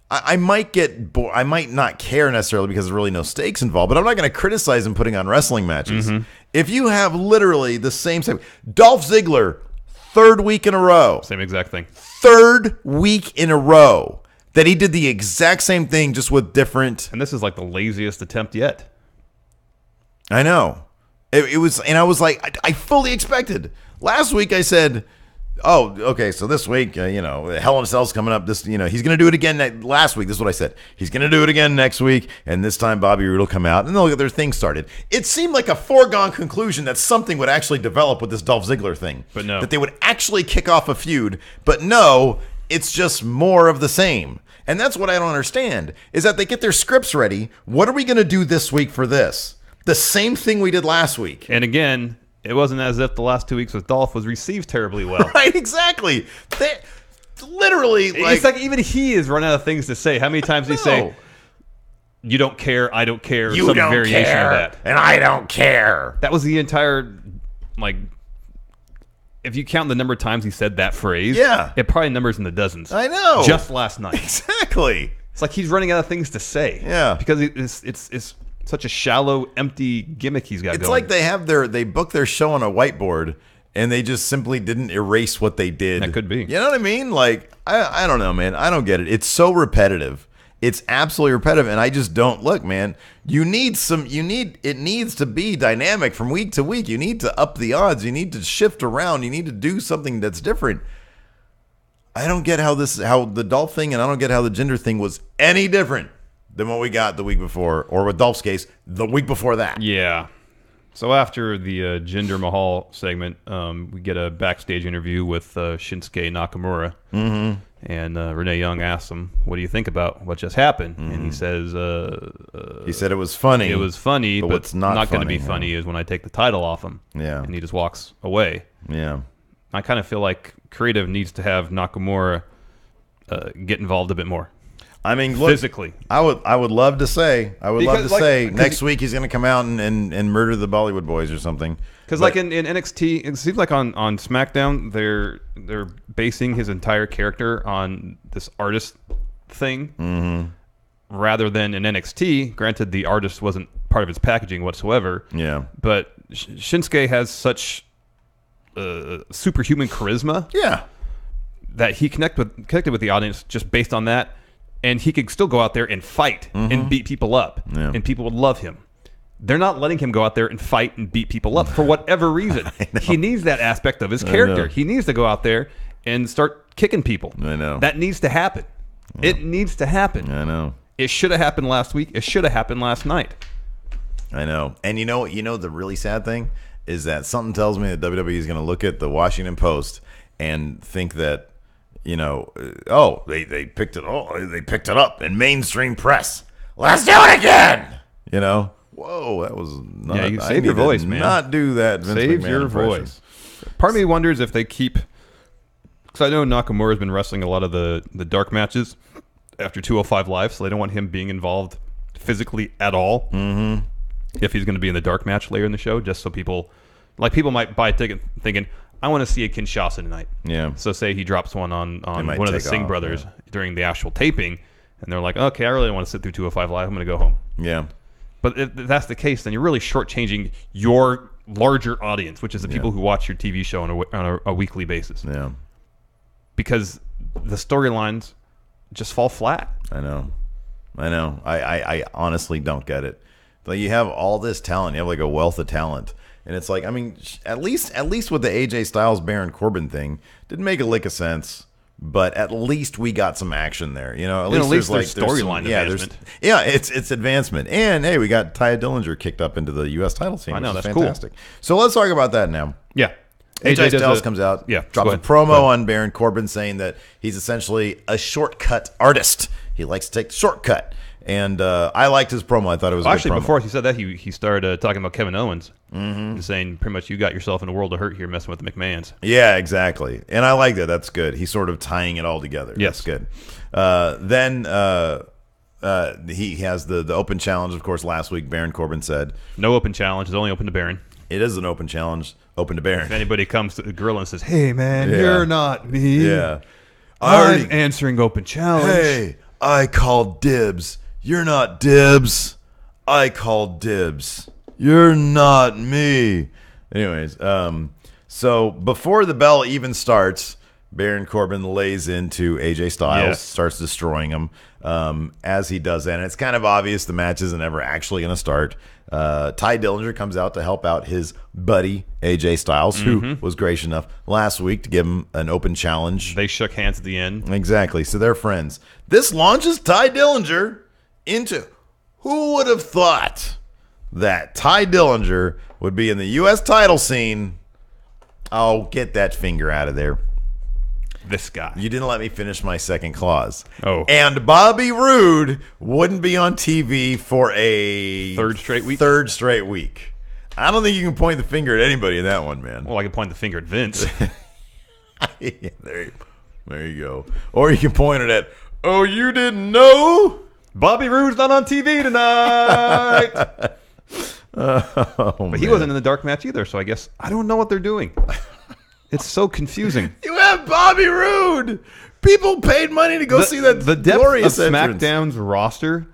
I might get bored. I might not care necessarily because there's really no stakes involved. But I'm not going to criticize him putting on wrestling matches. Mm-hmm. If you have literally the same Dolph Ziggler, third week in a row. Same exact thing. Third week in a row that he did the exact same thing, just with different. And this is like the laziest attempt yet. I know. It was, and I was like, I fully expected. Last week I said, oh, okay, so this week, Hell in a Cell's coming up. He's going to do it again. Last week, this is what I said. He's going to do it again next week, and this time Bobby Roode will come out, and they'll get their thing started. It seemed like a foregone conclusion that something would actually develop with this Dolph Ziggler thing. But no. That they would actually kick off a feud. But no, it's just more of the same. And that's what I don't understand, is that they get their scripts ready. What are we going to do this week for this? The same thing we did last week. And again, it wasn't as if the last 2 weeks with Dolph was received terribly well. Right, exactly. They literally, It's like even he is run out of things to say. How many times did he say, "You don't care, I don't care," or you some don't variation care, of that? and I don't care. That was the entire, like, if you count the number of times he said that phrase, Yeah. it probably numbers in the dozens. I know. Just last night. Exactly. It's like he's running out of things to say. Yeah. Because it's such a shallow, empty gimmick he's got It's going. like they book their show on a whiteboard and they just simply didn't erase what they did. That could be. You know what I mean? Like, I don't know, man. I don't get it. It's so repetitive. It's absolutely repetitive, and I just don't look, man. It needs to be dynamic from week to week. You need to up the odds. You need to shift around. You need to do something that's different. I don't get how the Dolph thing, and I don't get how the Jinder thing was any different than what we got the week before, or with Dolph's case, the week before that. Yeah. So after the Jinder Mahal segment, we get a backstage interview with Shinsuke Nakamura. Mm-hmm. And Renee Young asks him, "What do you think about what just happened?" Mm-hmm. And he says, he said it was funny. It was funny, but what's not going to be funny, funny is when I take the title off him. Yeah. And he just walks away. Yeah. I kind of feel like creative needs to have Nakamura get involved a bit more. I mean, look, physically. I would love to say, next week he's going to come out and murder the Bollywood Boys or something. Because like in NXT, it seems like on SmackDown, they're basing his entire character on this artist thing, rather than in NXT. Granted, the artist wasn't part of his packaging whatsoever. Yeah. But Shinsuke has such superhuman charisma Yeah. that he connected with the audience just based on that, and he could still go out there and fight and beat people up, and people would love him. They're not letting him go out there and fight and beat people up for whatever reason. He needs that aspect of his character. He needs to go out there and start kicking people. I know. That needs to happen. It needs to happen. I know. It should have happened last week. It should have happened last night. I know. And you know the really sad thing is that something tells me that WWE is going to look at the Washington Post and think that, they picked it. Oh, they picked it up in mainstream press. Let's do it again. Whoa, that was not. Yeah, you save your voice, man. Not do that. Vince Save McMahon your impression. voice. Part of me wonders if they keep, because I know Nakamura's been wrestling a lot of the dark matches after 205 Live, so they don't want him being involved physically at all. Mm-hmm. If he's going to be in the dark match later in the show, just so people might buy a ticket thinking, I want to see a Kinshasa tonight. Yeah. So say he drops one on might one of the take Singh off, brothers yeah. during the actual taping, and they're like, okay, I really don't want to sit through 205 Live. I'm going to go home. Yeah. But if that's the case, then you're really shortchanging your larger audience, which is the people who watch your TV show on a weekly basis. Yeah. Because the storylines just fall flat. I know. I honestly don't get it. Like, you have all this talent. You have like a wealth of talent. And it's like, I mean, at least with the AJ Styles Baron Corbin thing, didn't make a lick of sense. But at least we got some action there. At least there's storyline advancement. It's advancement. And hey, we got Taya Dillinger kicked up into the U.S. title scene. I know, which is that's fantastic. So let's talk about that now. Yeah. AJ Styles comes out, yeah, drops a promo on Baron Corbin saying that he's essentially a shortcut artist. He likes to take the shortcut. And I liked his promo. I thought it was a actually, good promo. before he said that, he started talking about Kevin Owens. Mm-hmm. Saying pretty much you got yourself in a world of hurt here messing with the McMahons. Yeah, exactly. And I like that. That's good. He's sort of tying it all together. Yes. That's good. Then he has the open challenge, of course, last week. Baron Corbin said. No open challenge. It's only open to Baron. It is an open challenge, open to Baron. If anybody comes to the gorilla and says, hey, man, you're not me. Yeah. I'm answering open challenge. Hey, I called dibs. You're not dibs. I called dibs. You're not me. Anyways, so before the bell even starts, Baron Corbin lays into AJ Styles, starts destroying him as he does that. And it's kind of obvious the match isn't ever actually going to start. Tye Dillinger comes out to help out his buddy AJ Styles, who was gracious enough last week to give him an open challenge. They shook hands at the end. Exactly. So they're friends. This launches Tye Dillinger into, who would have thought that Tye Dillinger would be in the U.S. title scene? Oh, get that finger out of there. This guy. You didn't let me finish my second clause. Oh. And Bobby Roode wouldn't be on TV for a Third straight week. I don't think you can point the finger at anybody in that one, man. Well, I can point the finger at Vince. Yeah, there you go. Or you can point it at, oh, you didn't know? Bobby Roode's not on TV tonight. But he wasn't in the dark match either, so I guess I don't know what they're doing. It's so confusing. You have Bobby Roode. People paid money to go see that the depth glorious of entrance. SmackDown's roster,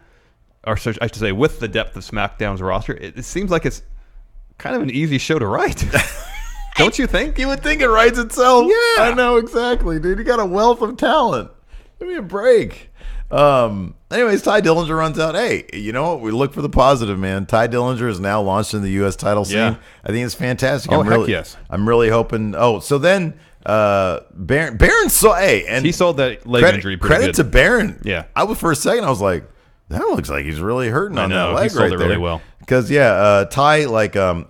or so I should say, with the depth of SmackDown's roster, it seems like it's kind of an easy show to write. Don't you think? You would think it writes itself. Yeah. I know, exactly, dude. You got a wealth of talent. Give me a break. Anyways, Tye Dillinger runs out. Hey, you know what? We look for the positive, man. Tye Dillinger is now launched in the U.S. title scene. Yeah. I think it's fantastic. Oh, heck yes. I'm really hoping. Oh, so then Baron saw. Hey, and He sold that leg injury pretty credit good. to Baron. Yeah. For a second, I was like, that looks like he's really hurting on know. that leg He sold right it there. really well. Because Ty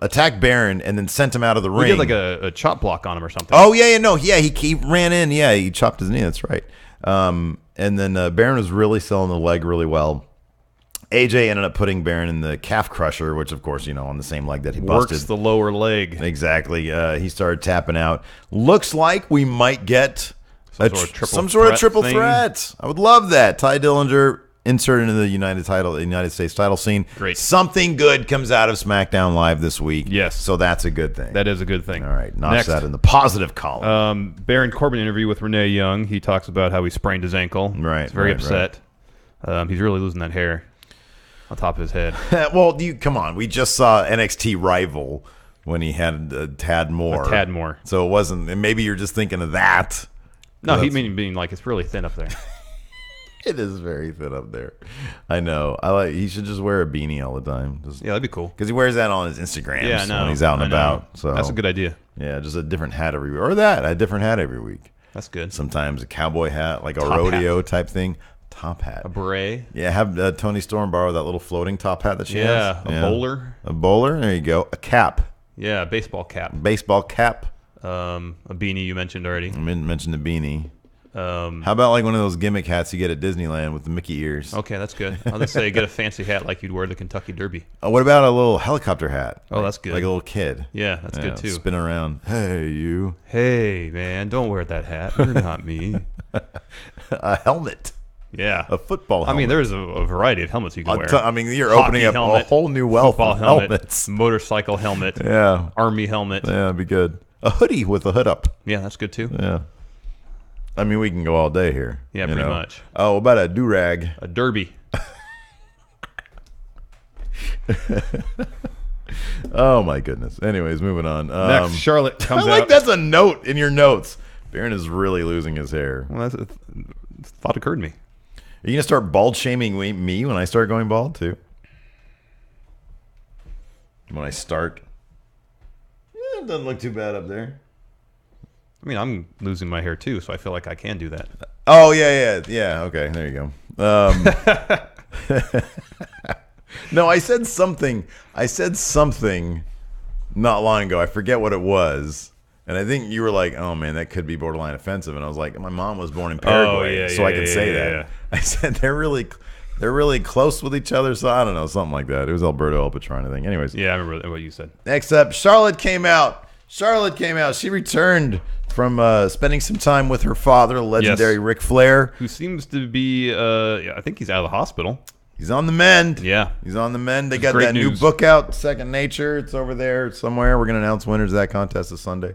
attacked Baron and then sent him out of the ring. He did like a chop block on him or something. Oh yeah, he ran in. Yeah, he chopped his knee. That's right. And then Baron was really selling the leg really well. AJ ended up putting Baron in the calf crusher, which of course on the same leg that he busted. Works the lower leg. Exactly. He started tapping out. Looks like we might get some sort of triple threat. I would love that. Tye Dillinger inserted into the United States title scene. Great. Something good comes out of SmackDown Live this week. Yes. So that's a good thing. That is a good thing. All right. Notch Next, that in the positive column. Baron Corbin interview with Renee Young. He talks about how he sprained his ankle. Right, He's very right, upset. He's really losing that hair. on top of his head. Well, come on. We just saw NXT Rival when he had a tad more. A tad more. So it wasn't. And maybe you're just thinking of that. No, he mean like it's really thin up there. It is very thin up there. I know. He should just wear a beanie all the time. Yeah, that'd be cool. Because he wears that on his Instagram when he's out and I know. about. So that's a good idea. Yeah, just a different hat every week. Or a different hat every week. That's good. Sometimes a cowboy hat, like a Top rodeo hat. type thing. Top hat. A beret. Yeah, have Tony Storm borrow that little floating top hat that she has. A bowler. A bowler. There you go. A cap. Yeah, a baseball cap. Baseball cap. A beanie you mentioned already. I mentioned the beanie. How about like one of those gimmick hats you get at Disneyland with the Mickey ears? Okay, that's good. I'll just say get a fancy hat like you'd wear the Kentucky Derby. What about a little helicopter hat? Oh, that's good. Like a little kid. Yeah, that's good too. Spinning around. Hey, you. Hey, man, don't wear that hat. You're not me. A helmet. Yeah. A football helmet. I mean, there's a variety of helmets you can wear. I mean, you're Hockey opening up helmet, a whole new wealth football of helmet, helmets. motorcycle helmet, Yeah. army helmet. Yeah, that'd be good. A hoodie with a hood up. Yeah, that's good too. Yeah. I mean, we can go all day here. Yeah, pretty much. Oh, what about a do-rag? A derby. Oh, my goodness. Anyways, moving on. Next, Charlotte comes I like out. that's a note in your notes. Baron is really losing his hair. Well, that's a thought occurred to me. Are you going to start bald shaming me when I start going bald, too? When I start? It doesn't look too bad up there. I mean, I'm losing my hair too, so I feel like I can do that. Oh, yeah. Okay, there you go. No, I said something not long ago. I forget what it was. And I think you were like, oh, man, that could be borderline offensive. And I was like, my mom was born in Paraguay, so I can say that. Yeah. I said they're really close with each other, so I don't know, something like that. It was Alberto El Patron, I think. Anyways. Yeah, I remember what you said. Next up, Charlotte came out. She returned from spending some time with her father, legendary Ric Flair. Who seems to be, I think he's out of the hospital. He's on the mend. Yeah. He's on the mend. They That's got that great new news. book out, Second Nature. It's over there somewhere. We're going to announce winners of that contest this Sunday.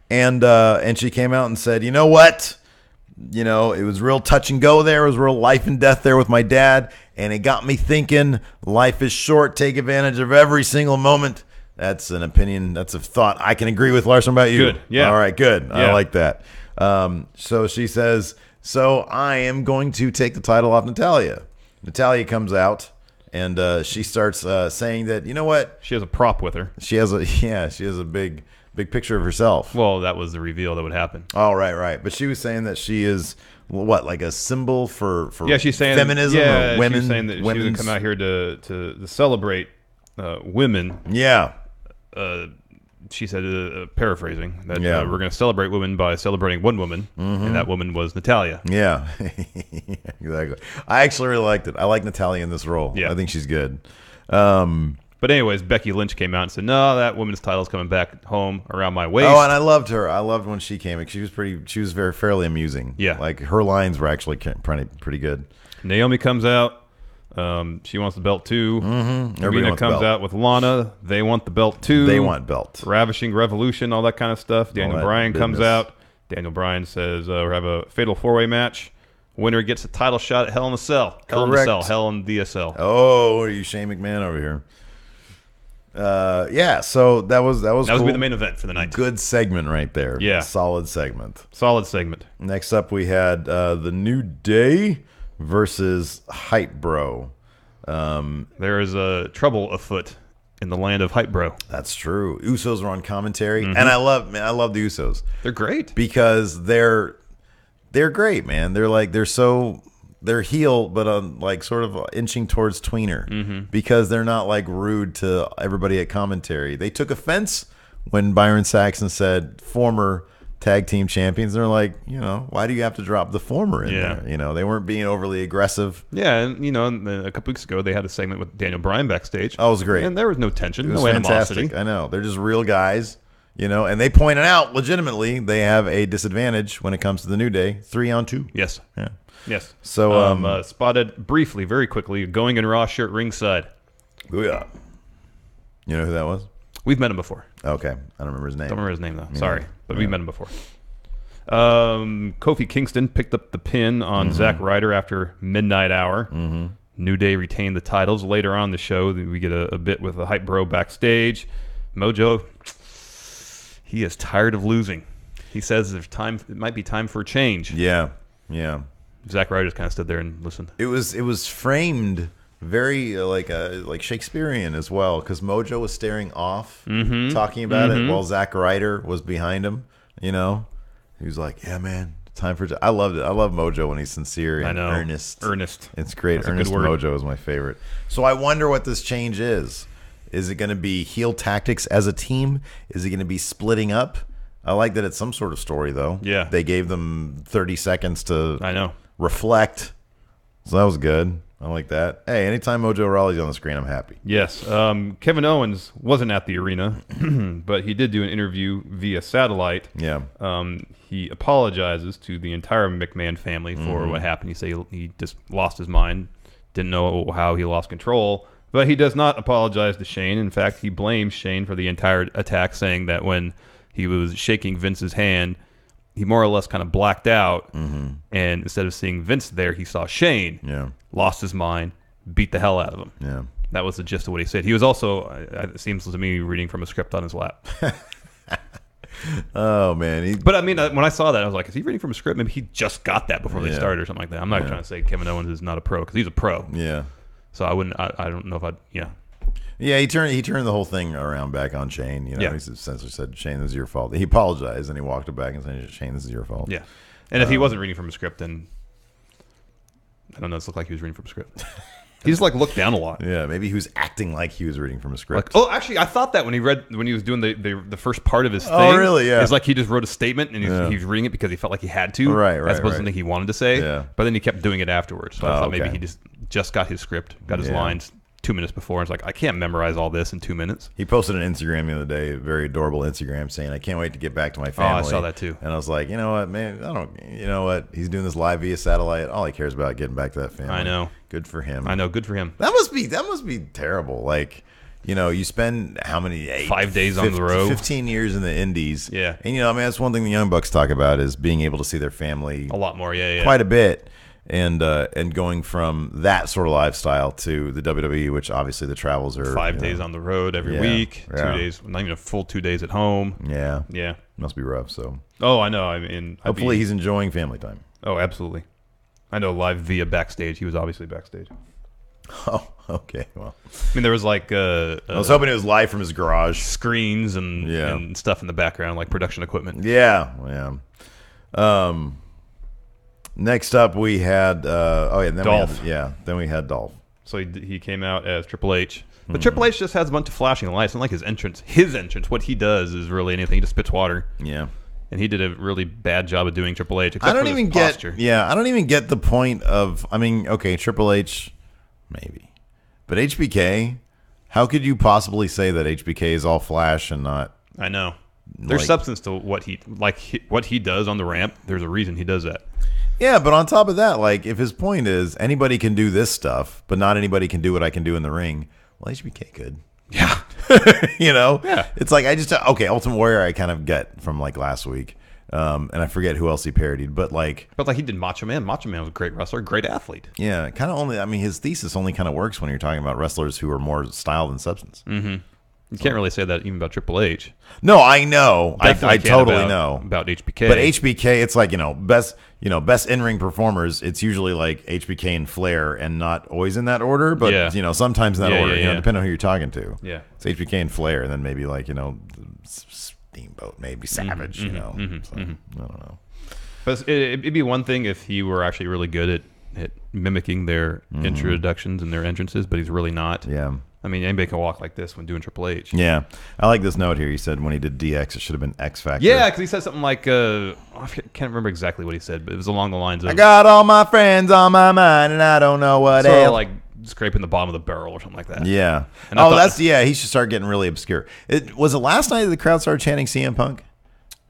And she came out and said, you know what? You know, it was real touch and go there. It was real life and death there with my dad. And it got me thinking, life is short. Take advantage of every single moment. That's an opinion. That's a thought I can agree with. Larson, about you? Good. Yeah. All right, good. I Yeah. like that. So she says, so I am going to take the title off Natalya. Natalya comes out and she starts saying that, you know what? She has a prop with her. She has a big picture of herself. Well, that was the reveal that would happen. Oh, right. But she was saying that she is what, like a symbol for She's saying feminism or women. She's saying that she would come out here to celebrate women. Yeah. She said, paraphrasing, that Yeah. we're going to celebrate women by celebrating one woman, and that woman was Natalya. Yeah. Exactly. I actually really liked it. I like Natalya in this role. Yeah. I think she's good. But anyways, Becky Lynch came out and said, no, that women's title's coming back home around my waist. Oh, and I loved her. I loved when she came. She was very fairly amusing. Yeah. Like her lines were actually pretty good. Naomi comes out. She wants the belt too. Everybody Tamina wants the comes belt. out with Lana. They want the belt too. They want belt. Ravishing Revolution, all that kind of stuff. Daniel that Bryan comes business. out. Daniel Bryan says, we have a fatal four-way match. Winner gets a title shot at Hell in a Cell. Hell in the Correct. Cell. Hell in the Cell. Oh, are you Shane McMahon over here? Yeah. So that was that was cool. gonna be the main event for the night. Good segment right there. Yeah. Solid segment. Solid segment. Next up, we had the New Day versus Hype Bro. There is trouble afoot in the land of Hype Bro. That's true. Usos were on commentary, Mm-hmm. and I love the Usos They're great. because they're great, man. They're heel, but like sort of inching towards tweener because they're not like rude to everybody at commentary. They took offense when Byron Saxon said former tag team champions. They're like, why do you have to drop the former in Yeah. there? They weren't being overly aggressive. Yeah, and a couple weeks ago they had a segment with Daniel Bryan backstage. Oh, it was great. And there was no tension, It was no fantastic. animosity. I know. They're just real guys, and they pointed out legitimately they have a disadvantage when it comes to the New Day, 3-on-2. Yes. Yeah. Yes. So, spotted briefly, very quickly, Going in Raw shirt ringside. Booyah. You know who that was? We've met him before. Okay. I don't remember his name. Don't remember his name though. Sorry, but we've met him before. Kofi Kingston picked up the pin on Zack Ryder after Midnight Hour. New Day retained the titles. Later on in the show, we get a bit with the Hype Bro backstage. Mojo, he is tired of losing. He says it might be time for a change. Yeah. Zack Ryder just kind of stood there and listened. It was framed very like Shakespearean as well, because Mojo was staring off, talking about it, while Zack Ryder was behind him. You know, he was like, "Yeah, man, time for." I loved it. I love Mojo when he's sincere and earnest. It's great. That's Earnest Mojo is my favorite. So I wonder what this change is. Is it going to be heel tactics as a team? Is it going to be splitting up? I like that it's some sort of story, though. Yeah. They gave them 30 seconds to reflect. So that was good. I like that. Hey, anytime Mojo Rawley's on the screen, I'm happy. Yes. Kevin Owens wasn't at the arena, but he did do an interview via satellite. Yeah. He apologizes to the entire McMahon family for what happened. He said he just lost his mind, didn't know how he lost control. But he does not apologize to Shane. In fact, he blames Shane for the entire attack, saying that when he was shaking Vince's hand, he more or less kind of blacked out, and instead of seeing Vince there, he saw Shane. Yeah. Lost his mind, beat the hell out of him. Yeah. That was the gist of what he said. He was also, it seems to me, reading from a script on his lap. Oh, man. But I mean, when I saw that, I was like, is he reading from a script? Maybe he just got that before they started or something like that. I'm not trying to say Kevin Owens is not a pro, because he's a pro. Yeah. So I don't know if I'd, Yeah, he turned the whole thing around back on Shane. You know, he essentially said, "Shane, this is your fault." He apologized, and he walked it back and said, "Shane, this is your fault." Yeah. And if he wasn't reading from a script, then I don't know. It looked like he was reading from a script. He just looked down a lot. Yeah, maybe he was acting like he was reading from a script. Actually, I thought that when he was doing the first part of his thing. Oh, really? Yeah. It's like he just wrote a statement and he was reading it because he felt like he had to. Right. As opposed to something he wanted to say. Yeah. But then he kept doing it afterwards. So I thought maybe he just got his script, got his lines 2 minutes before. And it's like, I can't memorize all this in 2 minutes. He posted an Instagram the other day, a very adorable Instagram, saying, "I can't wait to get back to my family." Oh, I saw that too. And I was like, you know what, man? You know what? He's doing this live via satellite. All he cares about getting back to that family. I know. Good for him. I know. Good for him. That must be terrible. Like, you know, you spend how many 5 days on the road, 15 years in the Indies. Yeah. And you know, I mean, that's one thing the Young Bucks talk about is being able to see their family a lot more. Yeah. Quite a bit. And going from that sort of lifestyle to the WWE, which obviously the travels are 5 days on the road every week, 2 days, not even a full 2 days at home. Yeah. Must be rough. So. Oh, I know. I mean, hopefully he's enjoying family time. Oh, absolutely. I know live via backstage. He was obviously backstage. Oh, okay. Well, I mean, there was like I was hoping it was live from his garage, screens and stuff in the background, like production equipment. Yeah. Next up, we had Dolph. Then we had Dolph. So he came out as Triple H, but Triple H just has a bunch of flashing lights. And like his entrance, what he does is really anything. He just spits water. Yeah. And he did a really bad job of doing Triple H. I don't even get the point of. I mean, okay, Triple H, maybe, but HBK. How could you possibly say that HBK is all flash and not? I know. There's substance to what he does on the ramp. There's a reason he does that. Yeah, but on top of that, like if his point is anybody can do this stuff, but not anybody can do what I can do in the ring. Well, HBK could. Yeah. You know? Yeah. It's like Ultimate Warrior I kind of get from like last week. And I forget who else he parodied, but he did Macho Man. Macho Man was a great wrestler, great athlete. Yeah, kind of only. I mean, his thesis only kind of works when you're talking about wrestlers who are more style than substance. Mm-hmm. You can't really say that even about Triple H. No, I know. I totally know about HBK. But HBK, it's like best in-ring performers. It's usually like HBK and Flair, and not always in that order. But sometimes in that order. Depending on who you're talking to. Yeah, it's HBK and Flair, and then maybe Steamboat, maybe Savage. I don't know. But it'd be one thing if he were actually really good at mimicking their introductions and their entrances, but he's really not. Yeah. I mean, anybody can walk like this when doing Triple H. Yeah. I like this note here. He said when he did DX, it should have been X Factor. Yeah, because he said something like, I can't remember exactly what he said, but it was along the lines of, I got all my friends on my mind, and I don't know what else. Like scraping the bottom of the barrel or something like that. Yeah. And he should start getting really obscure. Was it last night that the crowd started chanting CM Punk?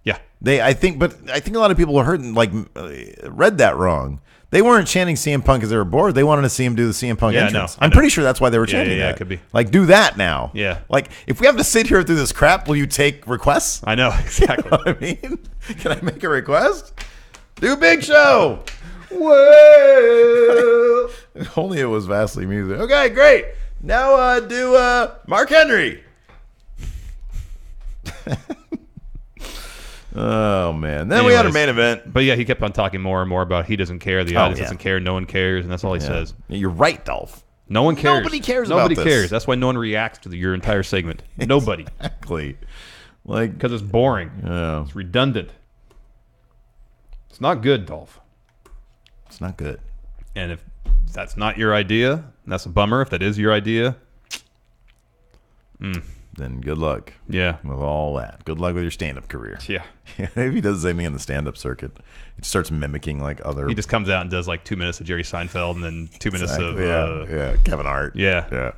Yeah. I think a lot of people read that wrong. They weren't chanting CM Punk because they were bored. They wanted to see him do the CM Punk Yeah, entrance. no, I I'm know. pretty sure that's why they were chanting yeah, that. it could be. Like, do that now. Yeah. Like, if we have to sit here through this crap, will you take requests? I know, exactly. You know what I mean? Can I make a request? Do Big Show. Whoa. If only it was Vastly music. Okay, great. Now do Mark Henry. Oh, man. Then we had our Anyways. main event. But yeah, he kept on talking more and more about he doesn't care, the audience yeah. doesn't care, no one cares, and that's all he says. You're right, Dolph. No one cares. Nobody cares Nobody about this. cares. That's why no one reacts to your entire segment. Nobody. Exactly. Like, Because it's boring. yeah, It's redundant. It's not good, Dolph. it's not good. And if that's not your idea, that's a bummer. If that is your idea, Then good luck yeah. with all that. Good luck with your stand-up career. Yeah. Maybe he does the same thing in the stand-up circuit. It starts mimicking like other. He just comes out and does like 2 minutes of Jerry Seinfeld and then 2 minutes of... yeah, Kevin Hart. Yeah.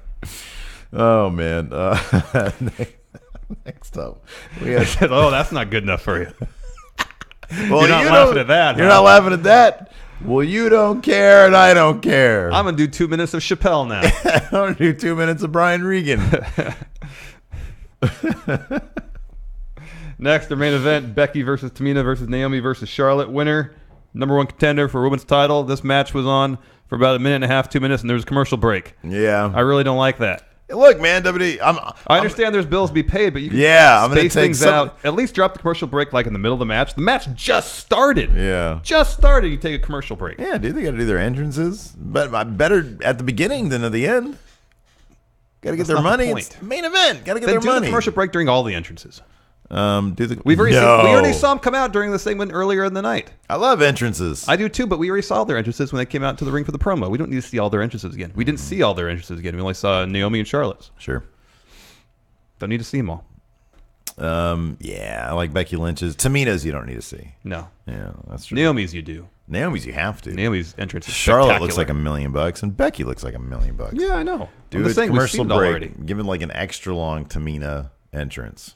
Oh man. Next up, we had, Oh, that's not good enough for you. well, You're not you laughing don't- at that, You're huh? not laughing at that. Well, you don't care, and I don't care. I'm going to do 2 minutes of Chappelle now. I'm gonna do 2 minutes of Brian Regan. Next, our main event, Becky versus Tamina versus Naomi versus Charlotte. Winner, #1 contender for women's title. This match was on for about a minute and a half, 2 minutes, and there was a commercial break. Yeah. I really don't like that. Look, man, WWE. I understand there's bills to be paid, but you can Yeah, I'm gonna space take things some- out. At least drop the commercial break like in the middle of the match. The match just started. Yeah. Just started. You take a commercial break. Yeah, dude, they got to do their entrances, but better at the beginning than at the end. Got to get their not the money. point. It's the main event. Got to get Then their do money. the commercial break during all the entrances. We We already saw them come out during the segment earlier in the night. I love entrances. I do too, but we already saw their entrances when they came out to the ring for the promo. We don't need to see all their entrances again. We didn't see all their entrances again. We only saw Naomi and Charlotte's. Sure. Don't need to see them all. Yeah, I like Becky Lynch's. Tamina's you don't need to see. No. Yeah, that's true. Naomi's you do. Naomi's you have to. Naomi's entrance is Charlotte looks like spectacular. $1 million, and Becky looks like $1 million. Yeah, I know. Do I'm a just saying, we've commercial seen it break. already. Give it like an extra long Tamina entrance.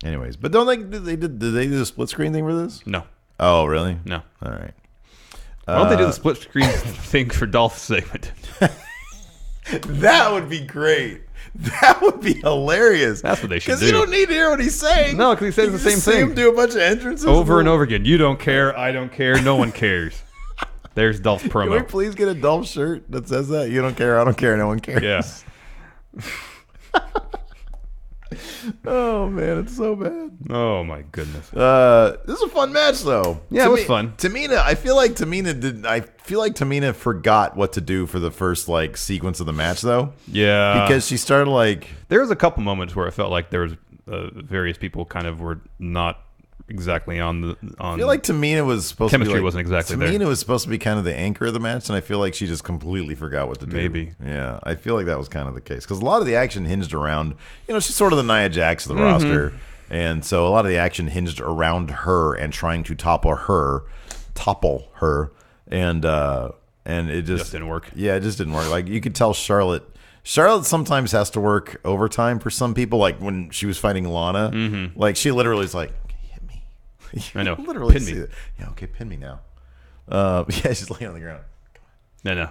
Anyways, but don't did they do the split screen thing for this? No. Oh, really? No. All right. Why don't they do the split screen thing for Dolph's segment? That would be great. That would be hilarious. That's what they should Because do. you don't need to hear what he's saying. No, 'cause he says You the just same see thing. him do a bunch of entrances Over and over again. You don't care. I don't care. No one cares. There's Dolph's Can we promo. please get a Dolph shirt that says that? You don't care. I don't care. No one cares. Yeah. Oh man, it's so bad. Oh my goodness. This is a fun match, though. Yeah, it was fun. Tamina, I feel like Tamina forgot what to do for the first like sequence of the match, though, Yeah. because she started like there was a couple moments where I felt like there was various people kind of were not exactly on the on. I feel like Tamina was supposed Chemistry to be like, wasn't exactly Tamina there. was supposed to be kind of the anchor of the match, and I feel like she just completely forgot what to do. Maybe. Yeah, I feel like that was kind of the case because a lot of the action hinged around, she's sort of the Nia Jax of the Mm-hmm. roster, and so a lot of the action hinged around her and trying to topple her, and it just didn't work. Yeah, it just didn't work. Like you could tell Charlotte sometimes has to work overtime for some people. Like when she was fighting Lana, like she literally is like, hit me. I know. Literally Pin see me. it. Yeah, okay, pin me now. Yeah, she's laying on the ground. No.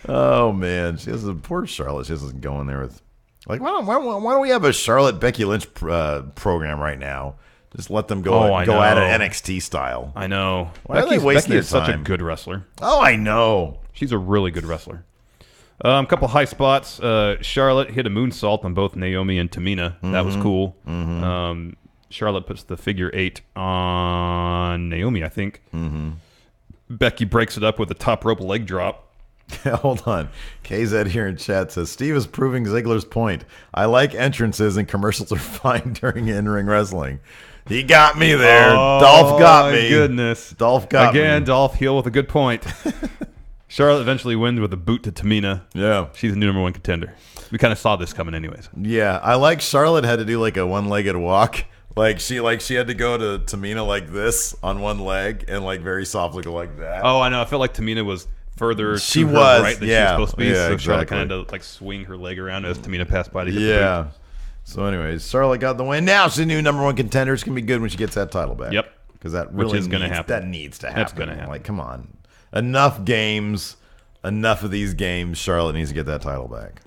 Oh man, she has a poor Charlotte. She doesn't go in there with like why don't we have a Charlotte Becky Lynch program right now? Just let them go I go at know. it NXT style. I know. Why are they wasting Becky is their such a time? good wrestler. Oh, I know. She's a really good wrestler. Couple high spots. Charlotte hit a moonsault on both Naomi and Tamina. That was cool. Charlotte puts the figure 8 on Naomi, I think. Becky breaks it up with a top rope leg drop. Hold on. KZ here in chat says Steve is proving Ziggler's point. I like entrances and commercials are fine during in-ring wrestling. He got me there. Dolph got my me. Goodness. Dolph got me. Again, Dolph heel with a good point. Charlotte eventually wins with a boot to Tamina. Yeah. She's the new #1 contender. We kind of saw this coming anyways. Yeah, I like Charlotte had to do like a one-legged walk. Like she had to go to Tamina like this on one leg and like very softly go like that. Oh, I know. I felt like Tamina was further She to her was, right than yeah. she was supposed to be. Yeah, So Charlotte exactly. kind of like swing her leg around as Tamina passed by to get the Yeah. So anyways, Charlotte got the win. Now she's the new #1 contender. It's going to be good when she gets that title back. boot. Yep. because that really is gonna needs, happen. that needs to happen. That's gonna happen. Like, come on, enough games, enough of these games. Charlotte needs to get that title back.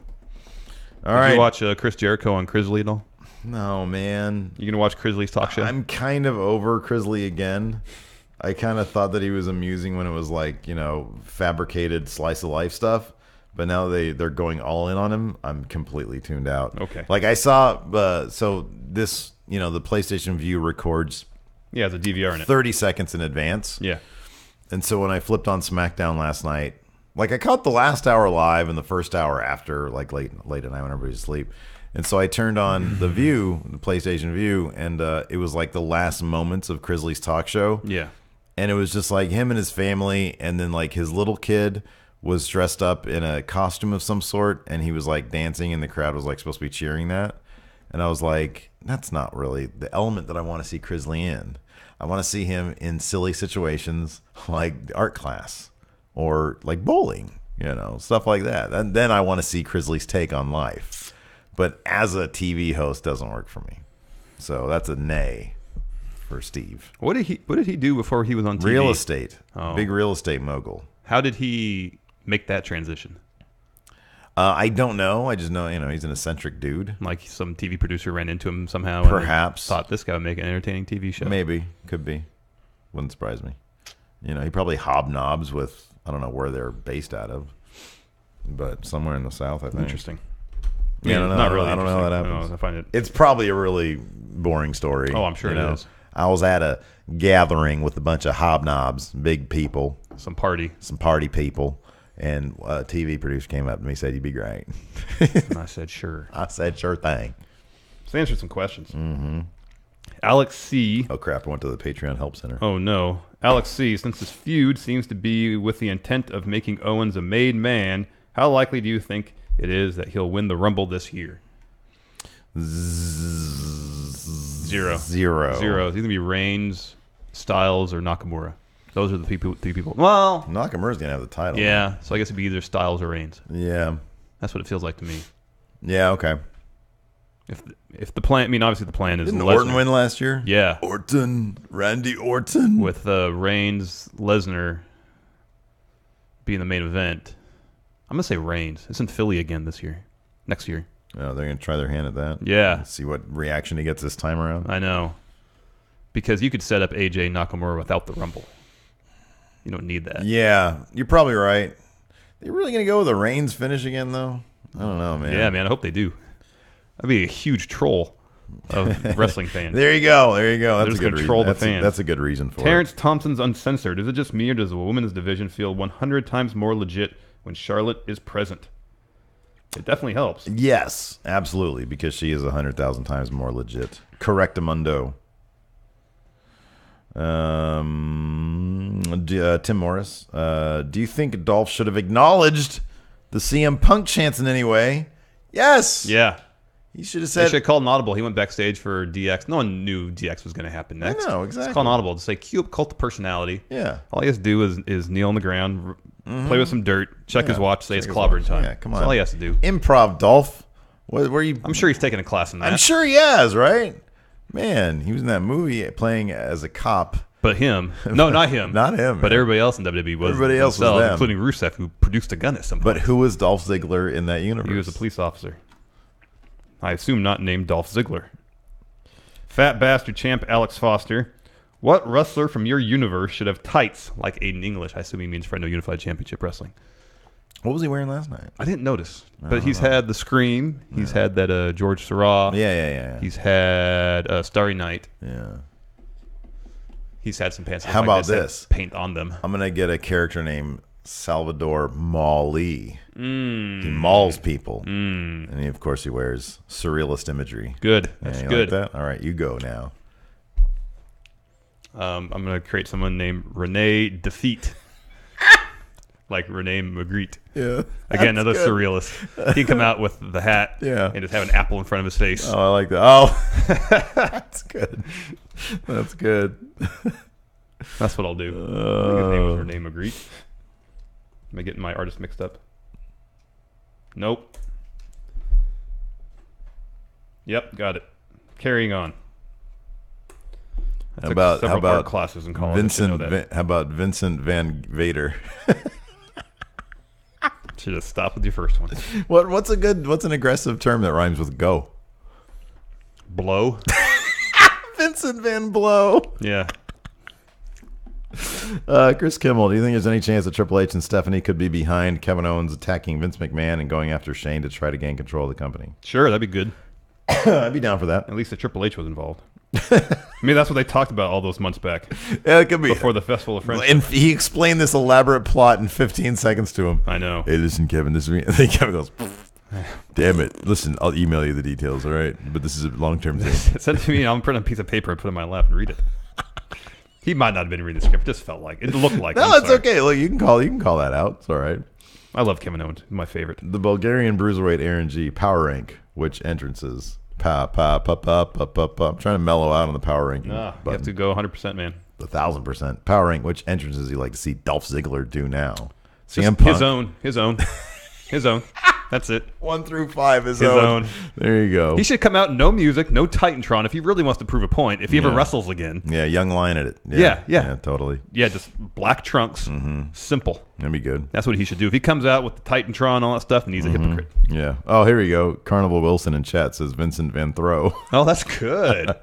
All right. Did you watch Chris Jericho on Crisley at all? No, man. You gonna watch Crisley's talk show? I'm kind of over Crisley again. I kind of thought that he was amusing when it was like, fabricated slice of life stuff. But now they're going all in on him. I'm completely tuned out. Okay. Like I saw, so this, the PlayStation View records Yeah, it's a DVR in it. 30 seconds in advance. Yeah. And so when I flipped on SmackDown last night, like I caught the last hour live and the first hour after, like late at night when everybody's asleep. And so I turned on the View, the PlayStation View, and it was like the last moments of Crisley's talk show. Yeah. And it was just like him and his family, and then like his little kid was dressed up in a costume of some sort, and he was like dancing, and the crowd was like supposed to be cheering that. And I was like, that's not really the element that I want to see Crisley in. I want to see him in silly situations like art class or like bowling, stuff like that. And then I want to see Crisley's take on life. But as a TV host, doesn't work for me. So that's a nay for Steve. What did he do before he was on TV? Real estate. Oh. Big real estate mogul. How did he make that transition? I don't know. I just know, he's an eccentric dude. Like some TV producer ran into him somehow. And Perhaps. thought this guy would make an entertaining TV show. Maybe. Could be. Wouldn't surprise me. He probably hobnobs with, I don't know where they're based out of, but somewhere in the South, I think. Interesting. Yeah, I don't know. Not really. I don't know how that interesting. happens. I find it. It's probably a really boring story. Oh, I'm sure it is. I was at a gathering with a bunch of hobnobs, big people, Some party. some party people, and a TV producer came up to me and said, "You'd be great." And I said, sure. I said, "Sure thing." Let's answer some questions. Mm-hmm. Alex C. Oh crap! I went to the Patreon Help Center. Oh, no. Alex C. Since this feud seems to be with the intent of making Owens a made man, how likely do you think it is that he'll win the Rumble this year? Zero. It's either going to be Reigns, Styles, or Nakamura. Those are the three people. Well, Nakamura's gonna have the title. yeah. So I guess it'd be either Styles or Reigns. Yeah. That's what it feels like to me. Yeah. Okay. If the plan, obviously the plan is Didn't Lesnar. Orton win last year? Yeah, Randy Orton. with Reigns, Lesnar being the main event. I'm gonna say Reigns. It's in Philly again next year. Oh, they're gonna try their hand at that. Yeah, Let's see what reaction he gets this time around. I know. Because you could set up AJ Nakamura without the Rumble. You don't need that. Yeah, you're probably right. They're really gonna go with a Reigns finish again, though. I don't know, man. Yeah, man. I hope they do. That'd be a huge troll of wrestling fans. There you go. That's They're a just good gonna reason. troll the That's fans. That's a good reason for Terrence it. Thompson's Uncensored. Is it just me, or does the women's division feel 100 times more legit when Charlotte is present? It definitely helps. Yes, absolutely, because she is 100,000 times more legit. Correctamundo. Tim Morris. Do you think Dolph should have acknowledged the CM Punk chance in any way? Yes. Yeah. He should have They said. should have called an audible. He went backstage for DX. No one knew DX was going to happen next. know, exactly. Just call an audible to say, cue up Cult of Personality. Yeah. All he has to do is kneel on the ground, play with some dirt, check his watch, say it's his clobbering watch. time. Yeah, come That's on. all he has to do. Improv, Dolph. Where you? I'm sure he's taking a class in that. I'm sure he has, right? Man, he was in that movie playing as a cop. But him. No, not him. Not him, But man. everybody else in WWE was. Everybody else was themselves, them. including Rusev, who produced a gun at some point. But who was Dolph Ziggler in that universe? He was a police officer. I assume not named Dolph Ziggler. Fat bastard champ Alex Foster. What wrestler from your universe should have tights like Aiden English? I assume he means for No Unified Championship Wrestling. What was he wearing last night? I didn't notice. But he's had the Scream. He's had that George Seurat. Yeah. He's had Starry Night. Yeah. He's had some pants. that How look about that have this? Paint on them. I'm gonna get a character named Salvador Mali. He mauls people, and he, of course, he wears surrealist imagery. Good. Yeah, That's you good. Like that? All right, you go now. I'm going to create someone named Renee Defeat. Like Renee Magritte. Yeah. Again, another surrealist. He can come out with the hat Yeah. and just have an apple in front of his face. Oh, I like that. Oh, that's good. That's good. That's what I'll do. I think his name was Renee Magritte. Am I getting my artist mixed up? Nope. Yep, got it. Carrying on. I took How several about art classes in college. I should know that. How about Vincent Van Vader? Should have stopped with your first one. What's an aggressive term that rhymes with go? Blow. Vincent Van Blow. Yeah. Chris Kimmel, do you think there's any chance that Triple H and Stephanie could be behind Kevin Owens attacking Vince McMahon and going after Shane to try to gain control of the company? Sure, that'd be good. I'd be down for that. At least the Triple H was involved. I mean, that's what they talked about all those months back. Yeah, it could be. Before the Festival of Friendship. And he explained this elaborate plot in 15 seconds to him. I know. Hey, listen, Kevin, this is me. And then Kevin goes, damn it. Listen, I'll email you the details, all right? But this is a long-term thing. Send it to me, and I'll print a piece of paper and put it in my lap and read it. He might not have been reading the script. It just felt like it looked like. No, it's okay. Look, you can call that out. It's all right. I love Kevin Owens. He's my favorite. The Bulgarian bruiserweight Aaron G. Power rank. Which entrances? I'm trying to mellow out on the power ranking. You have to go 100%, man. 1,000%. Power rank. Which entrances you like to see Dolph Ziggler do now? CM Punk. His own. That's it. 1 through 5 is his own. There you go. He should come out, no music, no Titantron, if he really wants to prove a point. If he ever wrestles again. Yeah, young lion at it. Yeah, totally. Yeah, just black trunks. Simple. That'd be good. That's what he should do. If he comes out with the Titantron and all that stuff, then he's a hypocrite. Yeah. Oh, here we go. Carnival Wilson in chat says Vincent Van Throw. Oh, that's good.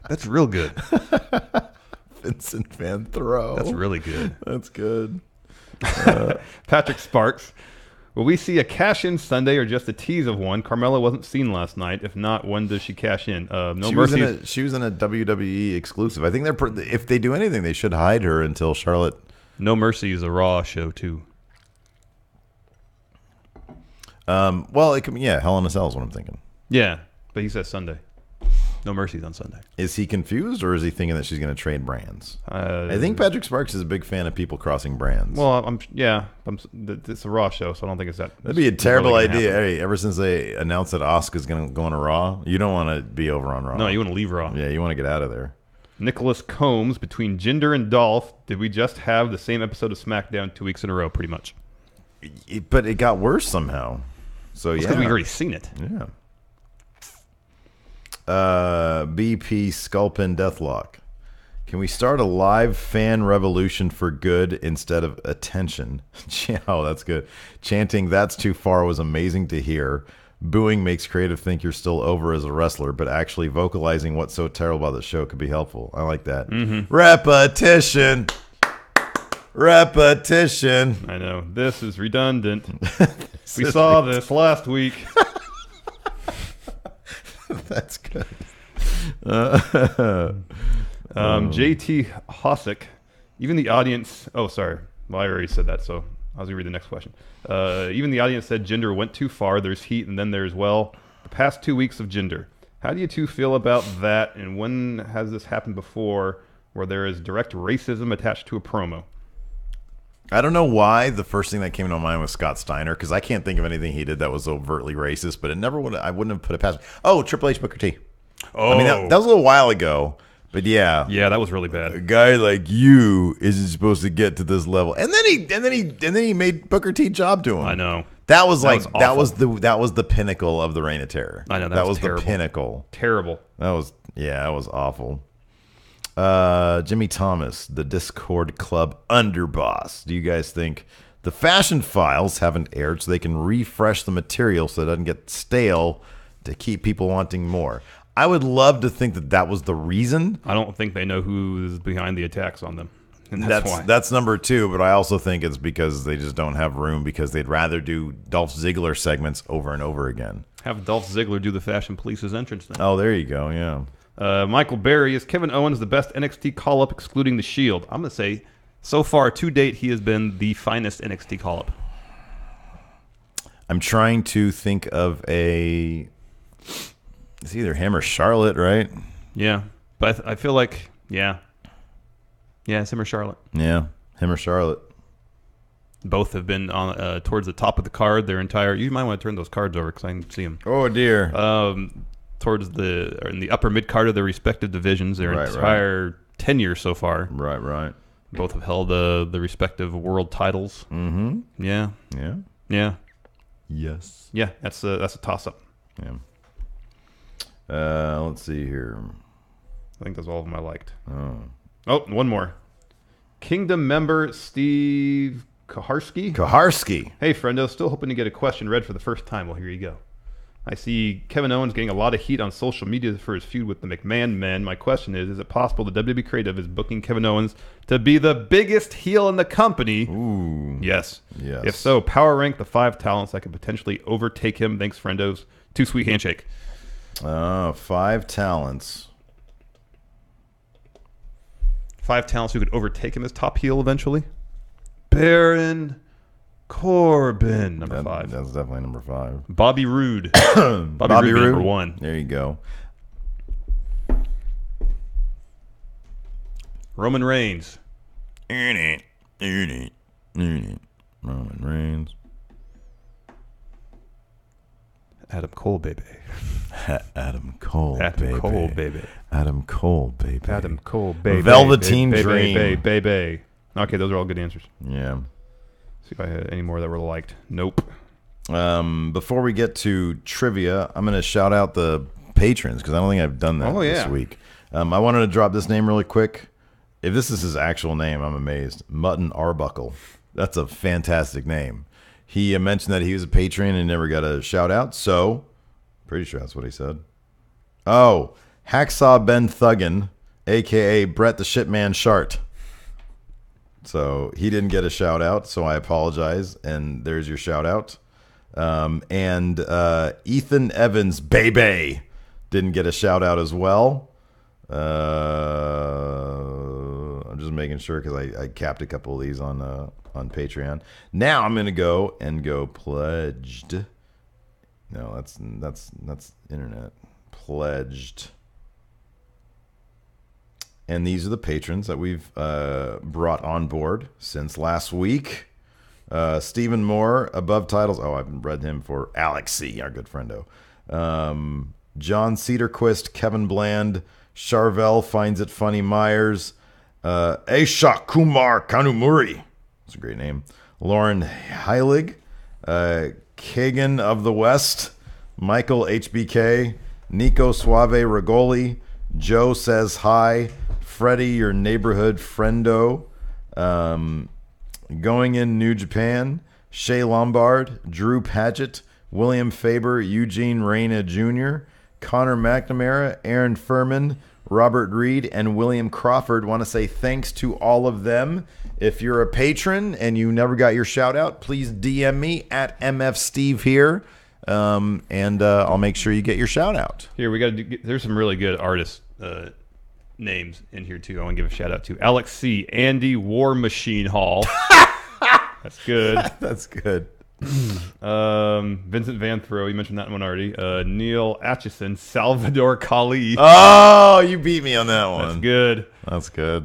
That's real good. Vincent Van Throw. That's really good. That's good. Patrick Sparks. Will we see a cash-in Sunday or just a tease of one? Carmella wasn't seen last night. If not, when does she cash in? No Mercy. She was in a WWE exclusive. I think if they do anything, they should hide her until Charlotte. No Mercy is a Raw show too. Well, it could be, Hell in a Cell is what I'm thinking. Yeah, but he says Sunday. No Mercy's on Sunday. Is he confused, or is he thinking that she's going to trade brands? I think Patrick Sparks is a big fan of people crossing brands. Well, it's a Raw show, so I don't think it's that. That'd be a terrible idea. Hey, ever since they announced that Asuka's going to go on a Raw, you don't want to be over on Raw. No, you want to leave Raw. Yeah, you want to get out of there. Nicholas Combs, between Jinder and Dolph, did we just have the same episode of SmackDown 2 weeks in a row, pretty much? But it got worse somehow. So because we've already seen it. Yeah. BP Sculpin Deathlock. Can we start a live fan revolution for good instead of attention? Oh, that's good. Chanting "That's too far" was amazing to hear. Booing makes creative think you're still over as a wrestler, but actually vocalizing what's so terrible about the show could be helpful. I like that. Repetition. I know. This is redundant. We saw this last week. That's good. JT Hosick, even the audience. Oh, sorry. Well, I already said that, so I was going to read the next question. Even the audience said Jinder went too far. There's heat, and then there's, the past 2 weeks of Jinder. How do you two feel about that, and when has this happened before where there is direct racism attached to a promo? I don't know why the first thing that came to my mind was Scott Steiner, because I can't think of anything he did that was overtly racist, but I wouldn't have put it past me. Oh, Triple H Booker T. Oh. I mean, that was a little while ago, but yeah. Yeah, that was really bad. A guy like you isn't supposed to get to this level. And then he made Booker T job to him. I know. That was the pinnacle of the Reign of Terror. I know, that was terrible. The pinnacle. Terrible. That was awful. Jimmy Thomas, the Discord Club underboss. Do you guys think the Fashion Files haven't aired so they can refresh the material so it doesn't get stale to keep people wanting more? I would love to think that was the reason. I don't think they know who's behind the attacks on them. And that's why. That's number two, but I also think it's because they just don't have room because they'd rather do Dolph Ziggler segments over and over again. Have Dolph Ziggler do the Fashion Police's entrance then. Oh, there you go, yeah. Michael Berry, is Kevin Owens the best NXT call-up excluding the Shield? I'm going to say, so far to date, he has been the finest NXT call-up. I'm trying to think of it's either him or Charlotte, right? Yeah, but I feel like, yeah, it's him or Charlotte. Yeah, him or Charlotte. Both have been on towards the top of the card their entire. You might want to turn those cards over because I can see them. Oh dear. Towards in the upper mid card of their respective divisions, their entire tenure so far. Right. Both have held the respective world titles. Mm-hmm. Yeah. Yes. Yeah. That's a toss up. Yeah. Let's see here. I think that's all of them I liked. Oh, one more. Kingdom member Steve Koharski. Koharski. Hey, friendo. Still hoping to get a question read for the first time. Well, here you go. I see Kevin Owens getting a lot of heat on social media for his feud with the McMahon men. My question is it possible the WWE creative is booking Kevin Owens to be the biggest heel in the company? Ooh. Yes. Yes. If so, power rank the 5 talents that could potentially overtake him. Thanks, friendos. Too sweet handshake. 5 talents. 5 talents who could overtake him as top heel eventually. Baron Corbin, number 5. That's definitely number 5. Bobby Roode. Bobby Roode, number 1. There you go. Roman Reigns. Roman Reigns. Adam Cole, baby. Adam Cole, Adam baby. Cole, baby. Adam Cole, baby. Adam Cole, baby. Velveteen baby, Dream. Baby. Okay, those are all good answers. Yeah. See if I had any more that were liked. Nope. Before we get to trivia, I'm going to shout out the patrons because I don't think I've done that this week. I wanted to drop this name really quick. If this is his actual name, I'm amazed. Mutton Arbuckle. That's a fantastic name. He mentioned that he was a patron and never got a shout out, so pretty sure that's what he said. Oh, Hacksaw Ben Thuggin, a.k.a. Brett the Shitman Shart. So he didn't get a shout out, so I apologize, and there's your shout out. And Ethan Evans, baby, didn't get a shout out as well. I'm just making sure because I capped a couple of these on Patreon. Now I'm gonna go pledged. No, that's internet. Pledged. And these are the patrons that we've brought on board since last week. Stephen Moore, above titles. Oh, I've read him for Alex C., our good friendo. John Cedarquist, Kevin Bland, Charvel Finds It Funny Myers, Aisha Kumar Kanumuri. That's a great name. Lauren Heilig, Kagan of the West, Michael HBK, Nico Suave Regoli, Joe Says Hi, Freddie, your neighborhood friendo, Going in New Japan, Shay Lombard, Drew Padgett, William Faber, Eugene Reyna Jr., Connor McNamara, Aaron Furman, Robert Reed, and William Crawford. Want to say thanks to all of them. If you're a patron and you never got your shout out, please DM me at MFSteve here, and I'll make sure you get your shout out. Here, we got to there's some really good artist names in here, too. I want to give a shout out to Alex C., Andy War Machine Hall. That's good. That's good. Vincent Van Throw, you mentioned that one already. Neil Atchison, Salvador Kali. Oh, you beat me on that one. That's good. That's good.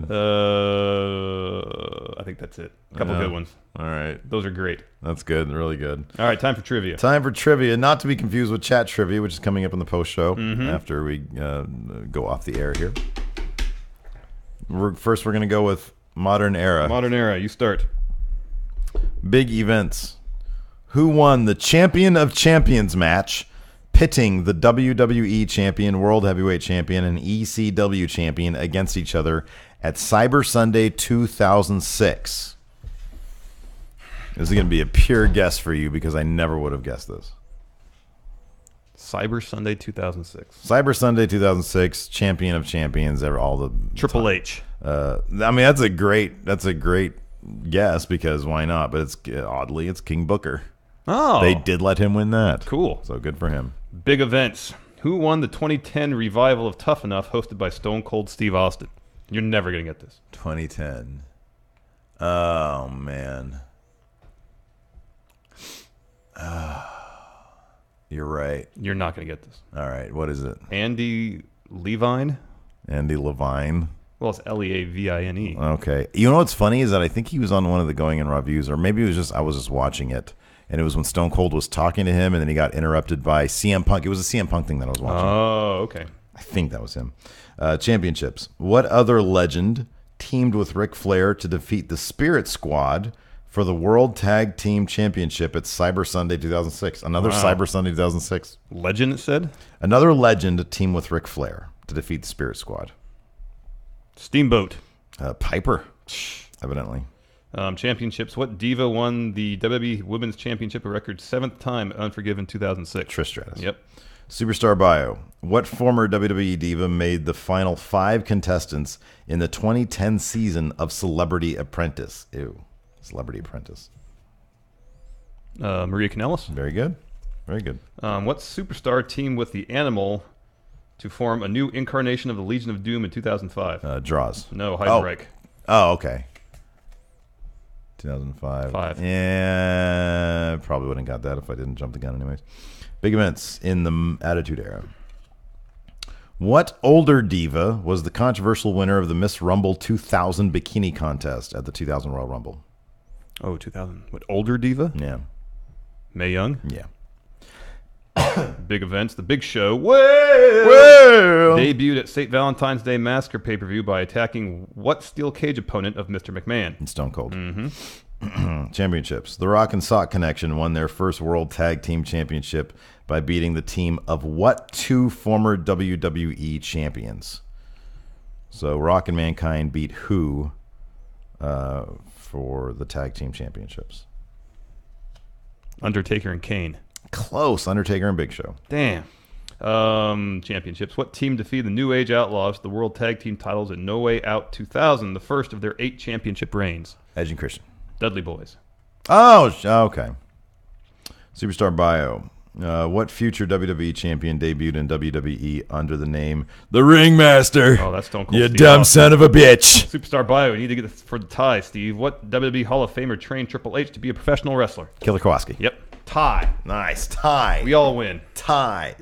I think that's it. A couple good ones. All right. Those are great. That's good. Really good. All right, time for trivia. Time for trivia, not to be confused with chat trivia, which is coming up in the post show after we go off the air here. First, we're going to go with Modern Era. Modern Era, you start. Big events. Who won the Champion of Champions match, pitting the WWE Champion, World Heavyweight Champion, and ECW Champion against each other at Cyber Sunday 2006? This is going to be a pure guess for you because I never would have guessed this. Cyber Sunday 2006. Cyber Sunday 2006, Champion of Champions, all the Triple H. I mean, that's a great guess because why not? But it's oddly, it's King Booker. Oh. They did let him win that. Cool. So good for him. Big events. Who won the 2010 revival of Tough Enough hosted by Stone Cold Steve Austin? You're never going to get this. 2010. Oh, man. You're right. You're not going to get this. All right. What is it? Andy Levine? Andy Levine. Well, it's Leavine. Okay. You know what's funny is that I think he was on one of the Going In Raw views, or maybe it was just I was just watching it, and it was when Stone Cold was talking to him, and then he got interrupted by CM Punk. It was a CM Punk thing that I was watching. Oh, okay. I think that was him. Championships. What other legend teamed with Ric Flair to defeat the Spirit Squad for the World Tag Team Championship at Cyber Sunday 2006? Another Cyber Sunday 2006. Legend, it said? Another legend teamed with Ric Flair to defeat the Spirit Squad. Steamboat. Piper, evidently. Championships. What diva won the WWE Women's Championship a record 7th time at Unforgiven 2006? Trish Stratus. Yep. Superstar bio. What former WWE diva made the final 5 contestants in the 2010 season of Celebrity Apprentice? Ew. Celebrity Apprentice. Maria Kanellis. Very good. Very good. What superstar teamed with the Animal to form a new incarnation of the Legion of Doom in 2005? Draws. No, Heidenreich. Oh, okay. 2005. 5. Yeah, probably wouldn't have got that if I didn't jump the gun anyways. Big events in the Attitude Era. What older diva was the controversial winner of the Miss Rumble 2000 bikini contest at the 2000 Royal Rumble? Oh, 2000. What, older diva? Yeah. Mae Young. Yeah. Big events. The Big Show. Well. Debuted at St. Valentine's Day Massacre pay-per-view by attacking what steel cage opponent of Mr. McMahon? And Stone Cold. Mm-hmm. Championships. The Rock and Sock Connection won their first World Tag Team Championship by beating the team of what 2 former WWE champions? So Rock and Mankind beat who for the Tag Team Championships? Undertaker and Kane. Close. Undertaker and Big Show. Damn. Championships. What team defeated the New Age Outlaws to the World Tag Team titles at No Way Out 2000, the first of their 8 championship reigns? Edge and Christian. Dudley Boys. Oh, okay. Superstar bio. What future WWE champion debuted in WWE under the name The Ringmaster? Oh, that's Stone Cold You Steve dumb Austin. son of a bitch. Superstar bio. You need to get this for the tie, Steve. What WWE Hall of Famer trained Triple H to be a professional wrestler? Killer Kowalski. Yep. Tie. Nice. Tie. We all win. Tie.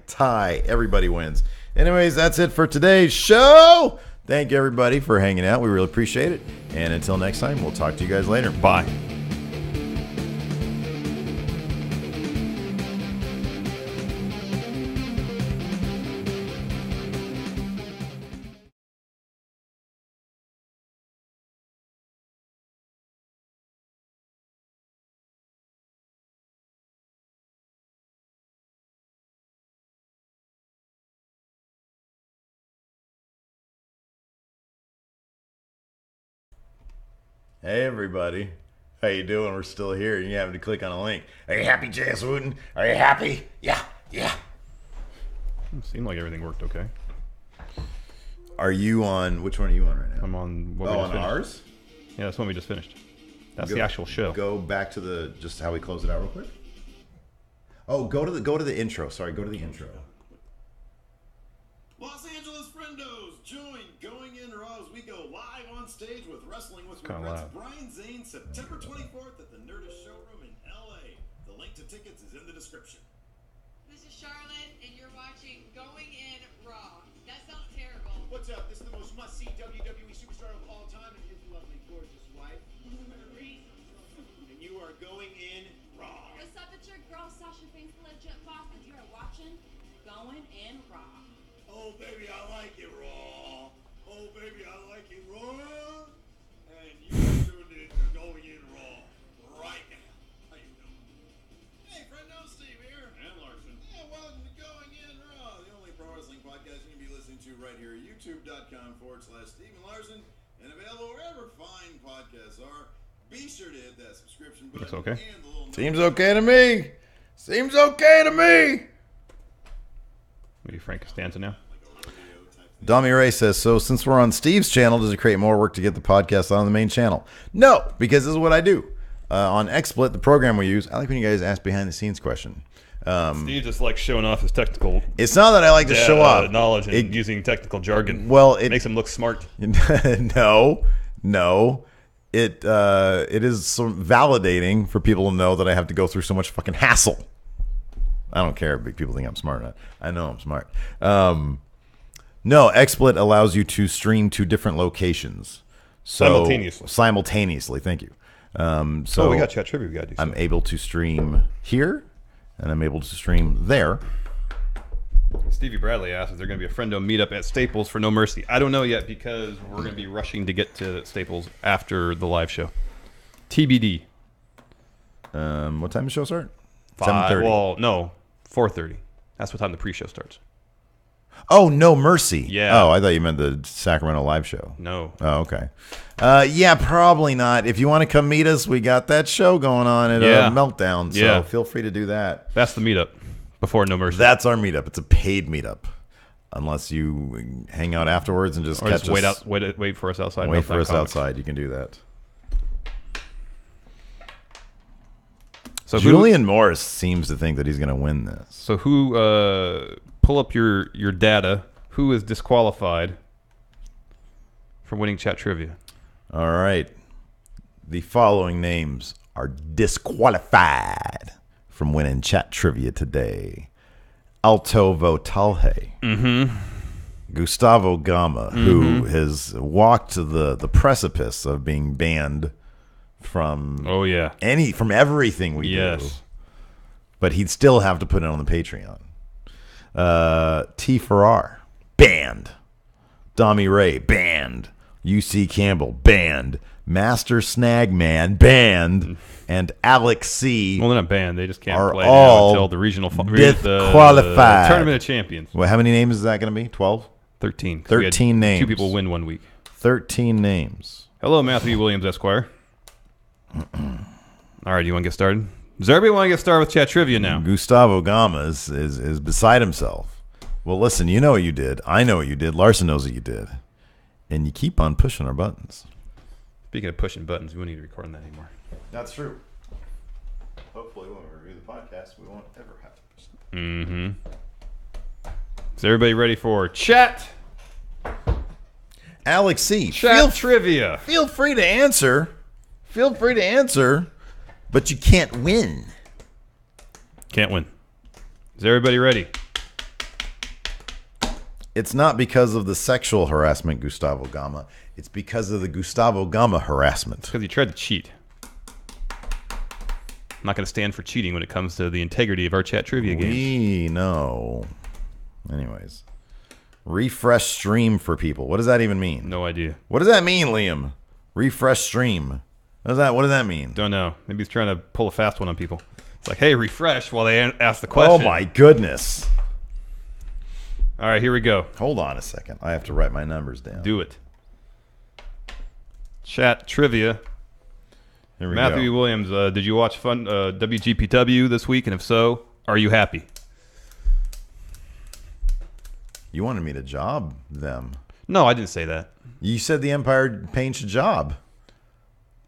Everybody wins. Anyways, that's it for today's show. Thank you, everybody, for hanging out. We really appreciate it. And until next time, we'll talk to you guys later. Bye. Hey, everybody. How you doing? We're still here. You having to click on a link. Are you happy, J.S. Wooten? Are you happy? Yeah. It seemed like everything worked okay. Are you on... Which one are you on right now? I'm on what we Oh, just on finished. ours? Yeah, that's one we just finished. That's Go- the actual show. Go back to the... Just how we close it out real quick. Oh, go to the intro. Sorry, go to the intro. Los Angeles friendos, join Going In Raw as we go live on stage with Wrestling with Kinda Regrets. loud. Brian Zane, September 24th at the Nerdist Showroom in LA. The link to tickets is in the description. This is Charlotte, and you're watching Going In Raw. That sounds terrible. What's up? This is the most must-see WWE superstar of all time and his lovely, gorgeous wife. And you are going in raw. What's up? It's your girl Sasha Banks, the legit boss, and you are watching Going In Raw. Oh, baby, I like it raw. Oh, baby, I like it raw. And you are tuned in to Going In Raw right now. How you doing? Hey, friendo, Steve here. And Larson. Yeah, welcome to Going In Raw, the only pro wrestling podcast you can be listening to right here at youtube.com/Steven Larson, and available wherever fine podcasts are. Be sure to hit that subscription button. Looks okay. And the little Seems okay to me. Seems okay to me. Maybe Frank Costanza now. Dami Ray says, so since we're on Steve's channel, does it create more work to get the podcast on the main channel? No, because this is what I do. On XSplit, the program we use, I like when you guys ask behind-the-scenes question. Steve just likes showing off his technical It's not that I like to show off. knowledge and It- using technical jargon. Well, it makes him look smart. no. It is so validating for people to know that I have to go through so much fucking hassle. I don't care if people think I'm smart or not. I know I'm smart. No, XSplit allows you to stream to different locations. So, Simultaneously, thank you. So we got chat trivia. We got to do. I'm able to stream here, and I'm able to stream there. Stevie Bradley asked, is there going to be a friendo meetup at Staples for No Mercy? I don't know yet because we're going to be rushing to get to Staples after the live show. TBD. What time does the show start? 5:30. 7:30. Well, no, 4:30. That's what time the pre-show starts. Oh, No Mercy. Yeah. Oh, I thought you meant the Sacramento live show. No. Oh, okay. Yeah, probably not. If you want to come meet us, we got that show going on at Yeah. Meltdown. So Yeah. feel free to do that. That's the meetup before No Mercy. That's our meetup. It's a paid meetup. Unless you hang out afterwards and just or catch just wait us. wait for us outside. Wait for Meltdown us Comics. outside. You can do that. So Julian Morris seems to think that he's going to win this. So who? Pull up your data. Who is disqualified from winning chat trivia? All right. The following names are disqualified from winning chat trivia today. Alto Votalhe. Gustavo Gama, who has walked to the precipice of being banned from Oh yeah. from everything we do. Yes. But he'd still have to put it on the Patreon. T. Farrar, banned. Dami Ray, banned. UC Campbell, banned. Master Snagman, banned. And Alex C. Well, they're not banned. They just can't Are play all until the regional disqualified. the tournament of champions. Well, how many names is that going to be? 12? 13. 13 We had names. 2 people win 1 week. 13 names. Hello, Matthew Williams, Esquire. All right, you want to get started? Does everybody want to get started with chat trivia now? Gustavo Gama is beside himself. Well, listen, you know what you did. I know what you did. Larson knows what you did. And you keep on pushing our buttons. Speaking of pushing buttons, we don't need to record that anymore. That's true. Hopefully, when we review the podcast, we won't ever have to push it. Mm-hmm. Is everybody ready for chat? Alex C. Chat trivia. Feel free to answer. Feel free to answer, but you can't win. Can't win. Is everybody ready? It's not because of the sexual harassment, Gustavo Gama. It's because of the Gustavo Gama harassment. Because you tried to cheat. I'm not going to stand for cheating when it comes to the integrity of our chat trivia games. We know. Anyways. Refresh stream for people. What does that even mean? No idea. What does that mean, Liam? Refresh stream. What does that mean? Don't know. Maybe he's trying to pull a fast one on people. It's like, hey, refresh while they ask the question. Oh, my goodness. All right, here we go. Hold on a second. I have to write my numbers down. Do it. Chat trivia. Here we Matthew go. Williams, did you watch WGPW this week? And if so, are you happy? You wanted me to job them. No, I didn't say that. You said the Empire Pain should job.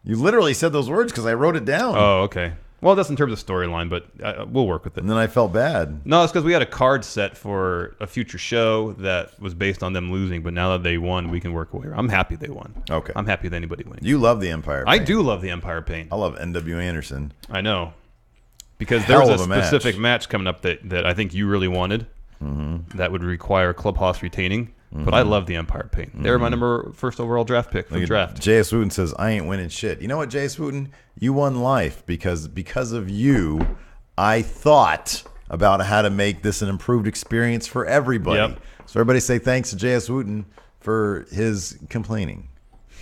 You literally said those words because I wrote it down. Oh, okay. Well, that's in terms of storyline, but we'll work with it. And then I felt bad. No, it's because we had a card set for a future show that was based on them losing, but now that they won, we can work away. I'm happy they won. Okay. I'm happy with anybody winning. You love the Empire Pain. I do love the Empire Pain. I love N.W. Anderson. I know. Because Hell there's a of a match. specific match coming up that I think you really wanted that would require Clubhouse retaining. But I love the Empire Pain. They were my first overall draft pick for the draft. J.S. Wooten says, I ain't winning shit. You know what, J.S. Wooten? You won life because of you, I thought about how to make this an improved experience for everybody. Yep. So everybody say thanks to J.S. Wooten for his complaining.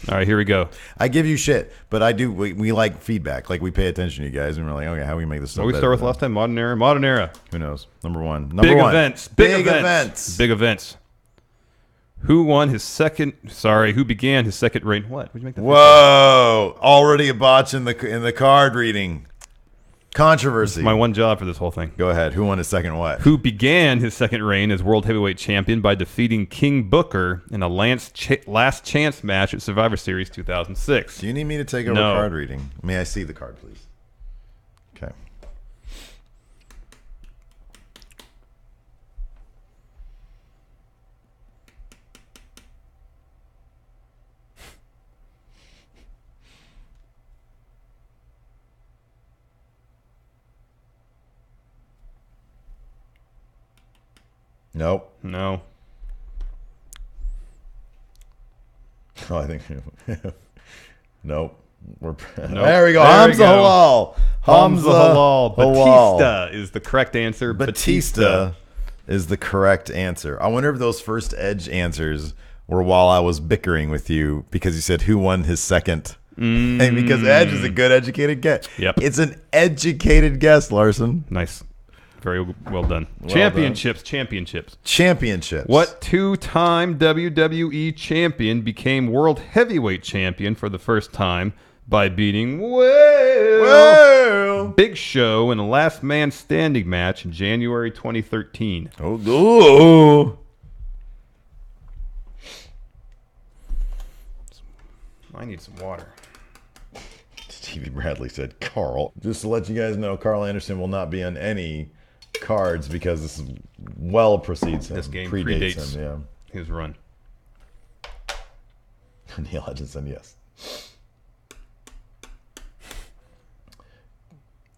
All right, here we go. I give you shit, but I do. We like feedback. Like we pay attention to you guys, and we're like, okay, how do we make this stuff What we better start with for them? last time? Modern era. Modern era. Who knows? Number one. Big events. Big events. Big events. Who won his second? Sorry, who began his second reign? What? Would you make that? Whoa! Already a botch in the card reading. Controversy. My one job for this whole thing. Go ahead. Who won his second what? Who began his second reign as World Heavyweight Champion by defeating King Booker in a last chance match at Survivor Series 2006? Do you need me to take over No. card reading? May I see the card, please? Okay. Nope. No. Oh, I think. Nope. There we go. There we Hamza go. Halal. Hamza Halal. Halal. Batista is the correct answer. Batista is the correct answer. I wonder if those first Edge answers were while I was bickering with you because you said who won his second. And because Edge is a good educated guess. Yep. It's an educated guess, Larson. Nice. Very well done. Well Championships. Championships. What two-time WWE champion became World Heavyweight Champion for the first time by beating Big Show in a last man standing match in January 2013? Oh. I need some water. Stevie Bradley said, Carl. Just to let you guys know, Carl Anderson will not be on any cards because this well precedes him. This game predates him. Yeah. his run. Neil Hutchinson, yes.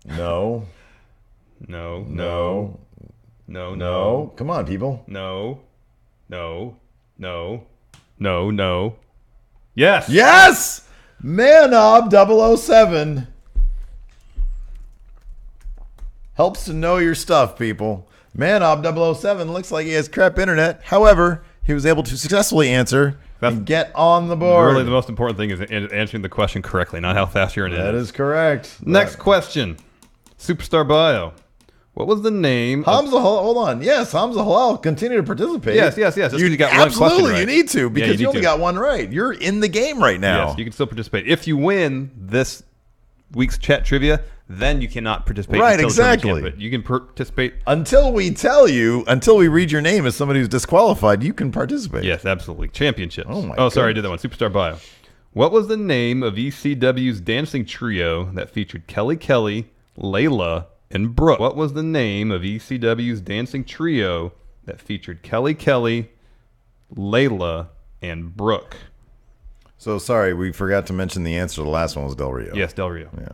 No. No. No. No. No. Come on, people. No. No. No. No. No. Yes. Yes! Manob 007. Helps to know your stuff, people. Manob 007 looks like he has crap internet. However, he was able to successfully answer and get on the board. Really, the most important thing is answering the question correctly, not how fast you're in it. That is correct. Next question. Superstar bio. What was the name? Hamza Halal, hold on. Yes, Hamza Halal, continue to participate. Yes. Just 'cause you got one question absolutely, right. you need to because you need only to. got one right. You're in the game right now. Yes, you can still participate. If you win this week's chat trivia, then you cannot participate. Right, until the tournament exactly. ends, but you can participate. Until we read your name as somebody who's disqualified, you can participate. Yes, absolutely. Championships. Oh, my sorry, I did goodness. that one. Superstar bio. What was the name of ECW's dancing trio that featured Kelly Kelly, Layla, and Brooke? What was the name of ECW's dancing trio that featured Kelly Kelly, Layla, and Brooke? So sorry, we forgot to mention the answer to the last one was Del Rio. Yes, Del Rio. Yeah.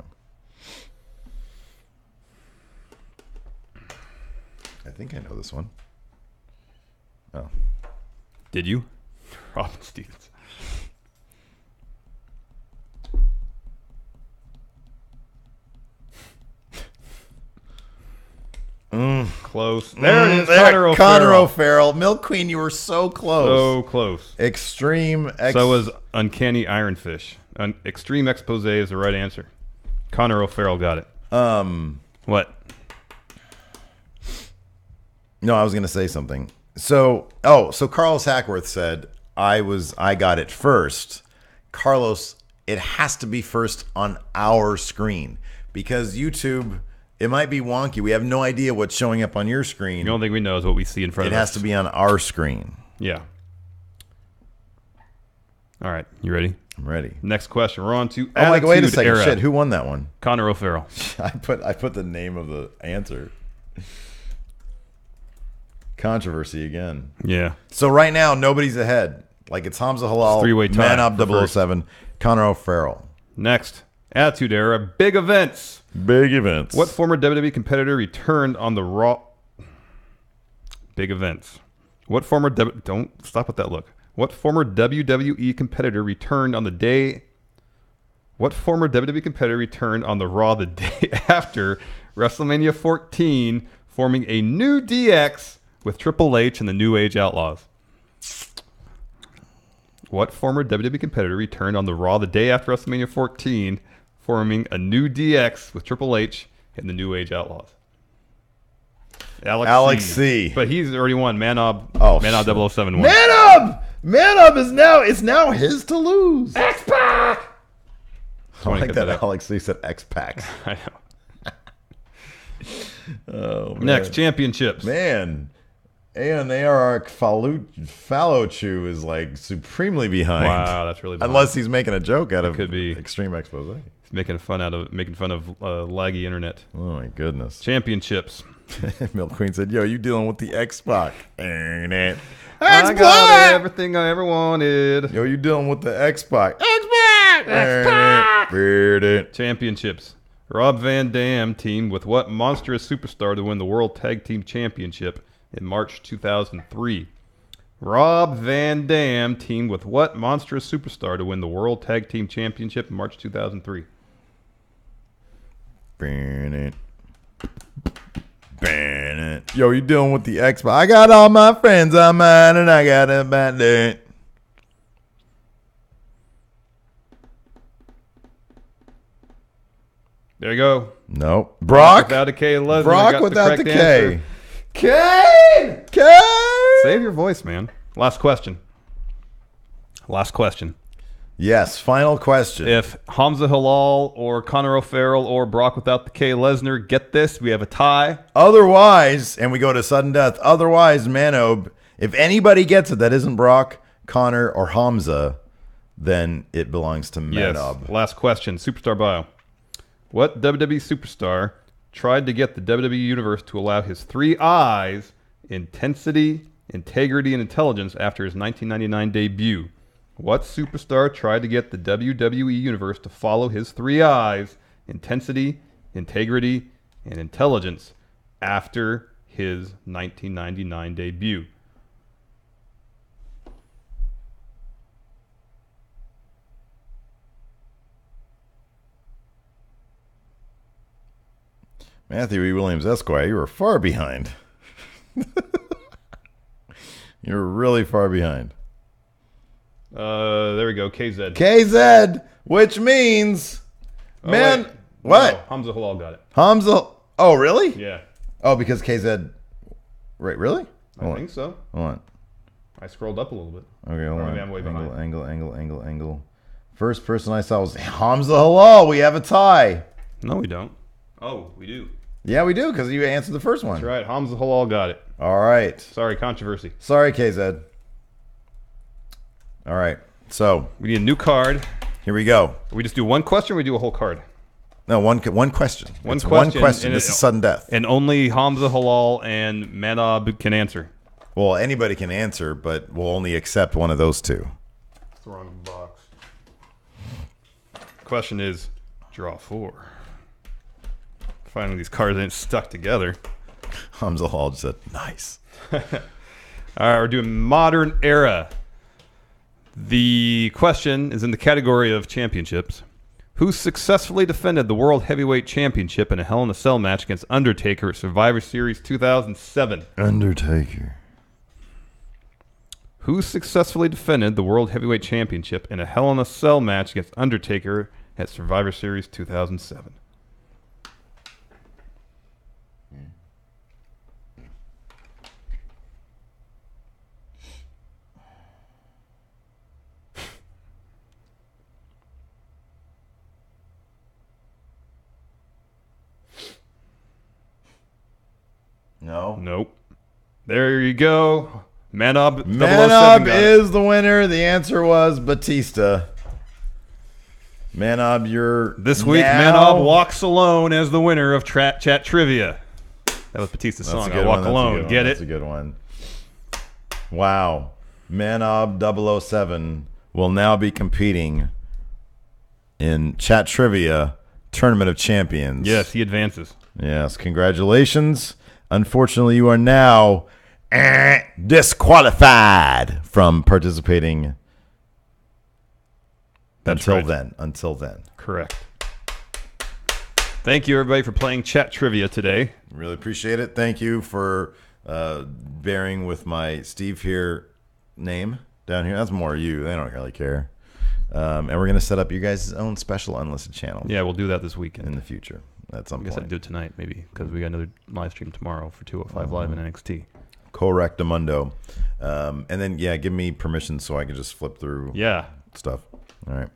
I think I know this one. Oh. Did you? Robin Stevens. Close. There it is. Connor O'Farrell. Milk Queen, you were so close. So close. So was Uncanny Ironfish. Extreme Expose is the right answer. Connor O'Farrell got it. What? No, I was going to say something. So Carlos Hackworth said, I got it first. Carlos, it has to be first on our screen because YouTube, it might be wonky. We have no idea what's showing up on your screen. The only thing we know is what we see in front of us. It has to be on our screen. Yeah. All right. You ready? I'm ready. Next question. We're on to Oh, wait a Attitude second. Era. Shit, who won that one? Connor O'Farrell. I put the name of the answer. Controversy again. Yeah. So right now, nobody's ahead. Like it's Hamza Halal, Three-way tie Manob for 007, Connor O'Farrell. Next. Attitude Era. Big events. Big events. What former WWE competitor returned on the Raw? Big events. What former don't stop with that look. What former WWE competitor returned on the day? What former WWE competitor returned on the Raw the day after WrestleMania 14, forming a new DX with Triple H and the New Age Outlaws? What former WWE competitor returned on the Raw the day after WrestleMania 14, forming a new DX with Triple H and the New Age Outlaws? Alex C. But he's already won. Manob 007 won. Manob is now his to lose. X-Pac! I like that Alex C said X-Pac. I know. Oh, man. Next, championships. Man, Aonar Falochu is like supremely behind. Wow, that's really behind. Unless he's making a joke out of could be. Extreme Expose. He's making fun of laggy internet. Oh my goodness. Championships. Milk Queen said, "Yo, you dealing with the X-Pac? I got everything I ever wanted. Yo, you dealing with the X-Pac? Championships. Rob Van Dam teamed with what monstrous superstar to win the World Tag Team Championship in March 2003? Rob Van Dam teamed with what monstrous superstar to win the World Tag Team Championship in March 2003? Yo, you dealing with the X-Pac? I got all my friends on mine, and I got a bandit. There you go. Nope. Brock without a K. Lesnar Brock got without the correct K. answer. Kane! Kane! Save your voice, man. Last question. Yes, final question. If Hamza Halal or Conor O'Farrell or Brock without the K. Lesnar get this, we have a tie. Otherwise, and we go to sudden death. Otherwise, Manob, if anybody gets it that isn't Brock, Connor, or Hamza, then it belongs to Manob. Yes. Last question. Superstar bio. What WWE superstar tried to get the WWE Universe to allow his 3 I's, intensity, integrity, and intelligence after his 1999 debut? What superstar tried to get the WWE Universe to follow his 3 I's, intensity, integrity, and intelligence after his 1999 debut? Matthew E. Williams, Esquire, you were far behind. You're really far behind. There we go. KZ. KZ, which means, Oh, man, wait. what? No, Hamza Halal got it. Hamza. Oh, really? Yeah. Oh, because KZ. Right, really? I think so. Hold on. I scrolled up a little bit. Okay, hold Or on. maybe I'm way behind. Angle. First person I saw was Hamza Halal. We have a tie. No, we don't. Oh, we do. Yeah, we do, because you answered the first one. That's right. Hamza Halal got it. All right. Sorry, controversy. Sorry, KZ. All right. So, We need a new card. here we go. We just do one question or we do a whole card? No, one question. One It's question, one question. and This it- is sudden death. And only Hamza Halal and Manob can answer. Well, anybody can answer, but we'll only accept one of those two. It's the wrong box. Question is, draw 4. Finally, these cards ain't stuck together. Hamza Halal just said, nice. All right, we're doing modern era. The question is in the category of championships. Who successfully defended the World Heavyweight Championship in a Hell in a Cell match against Undertaker at Survivor Series 2007? Undertaker. Who successfully defended the World Heavyweight Championship in a Hell in a Cell match against Undertaker at Survivor Series 2007? No. Nope. There you go. Manob 007 Manob got it. is the winner. The answer was Batista. Manob, you're This week, now- Manob walks alone as the winner of Chat Trivia. That was Batista's That's a song. good I Walk one, that's a Alone. good one, Get That's it? a good one. Wow. Manob 007 will now be competing in Chat Trivia Tournament of Champions. Yes, he advances. Yes, congratulations. Unfortunately, you are now disqualified from participating. That's until right. then. Until then. Correct. Thank you, everybody, for playing Chat Trivia today. Really appreciate it. Thank you for bearing with my Steve here name down here. That's more you. They don't really care. And we're going to set up you guys' own special unlisted channel Yeah, we'll do that this weekend. in the future at some I guess point. I'd do it tonight, maybe, because we got another live stream tomorrow for 205 Live in NXT. Correctamundo. And then, yeah, give me permission so I can just flip through Yeah. stuff. All right.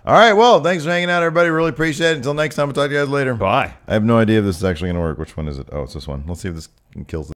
All right. Well, thanks for hanging out, everybody. Really appreciate it. Until next time, we'll talk to you guys later. Bye. I have no idea if this is actually going to work. Which one is it? Oh, it's this one. Let's see if this kills it.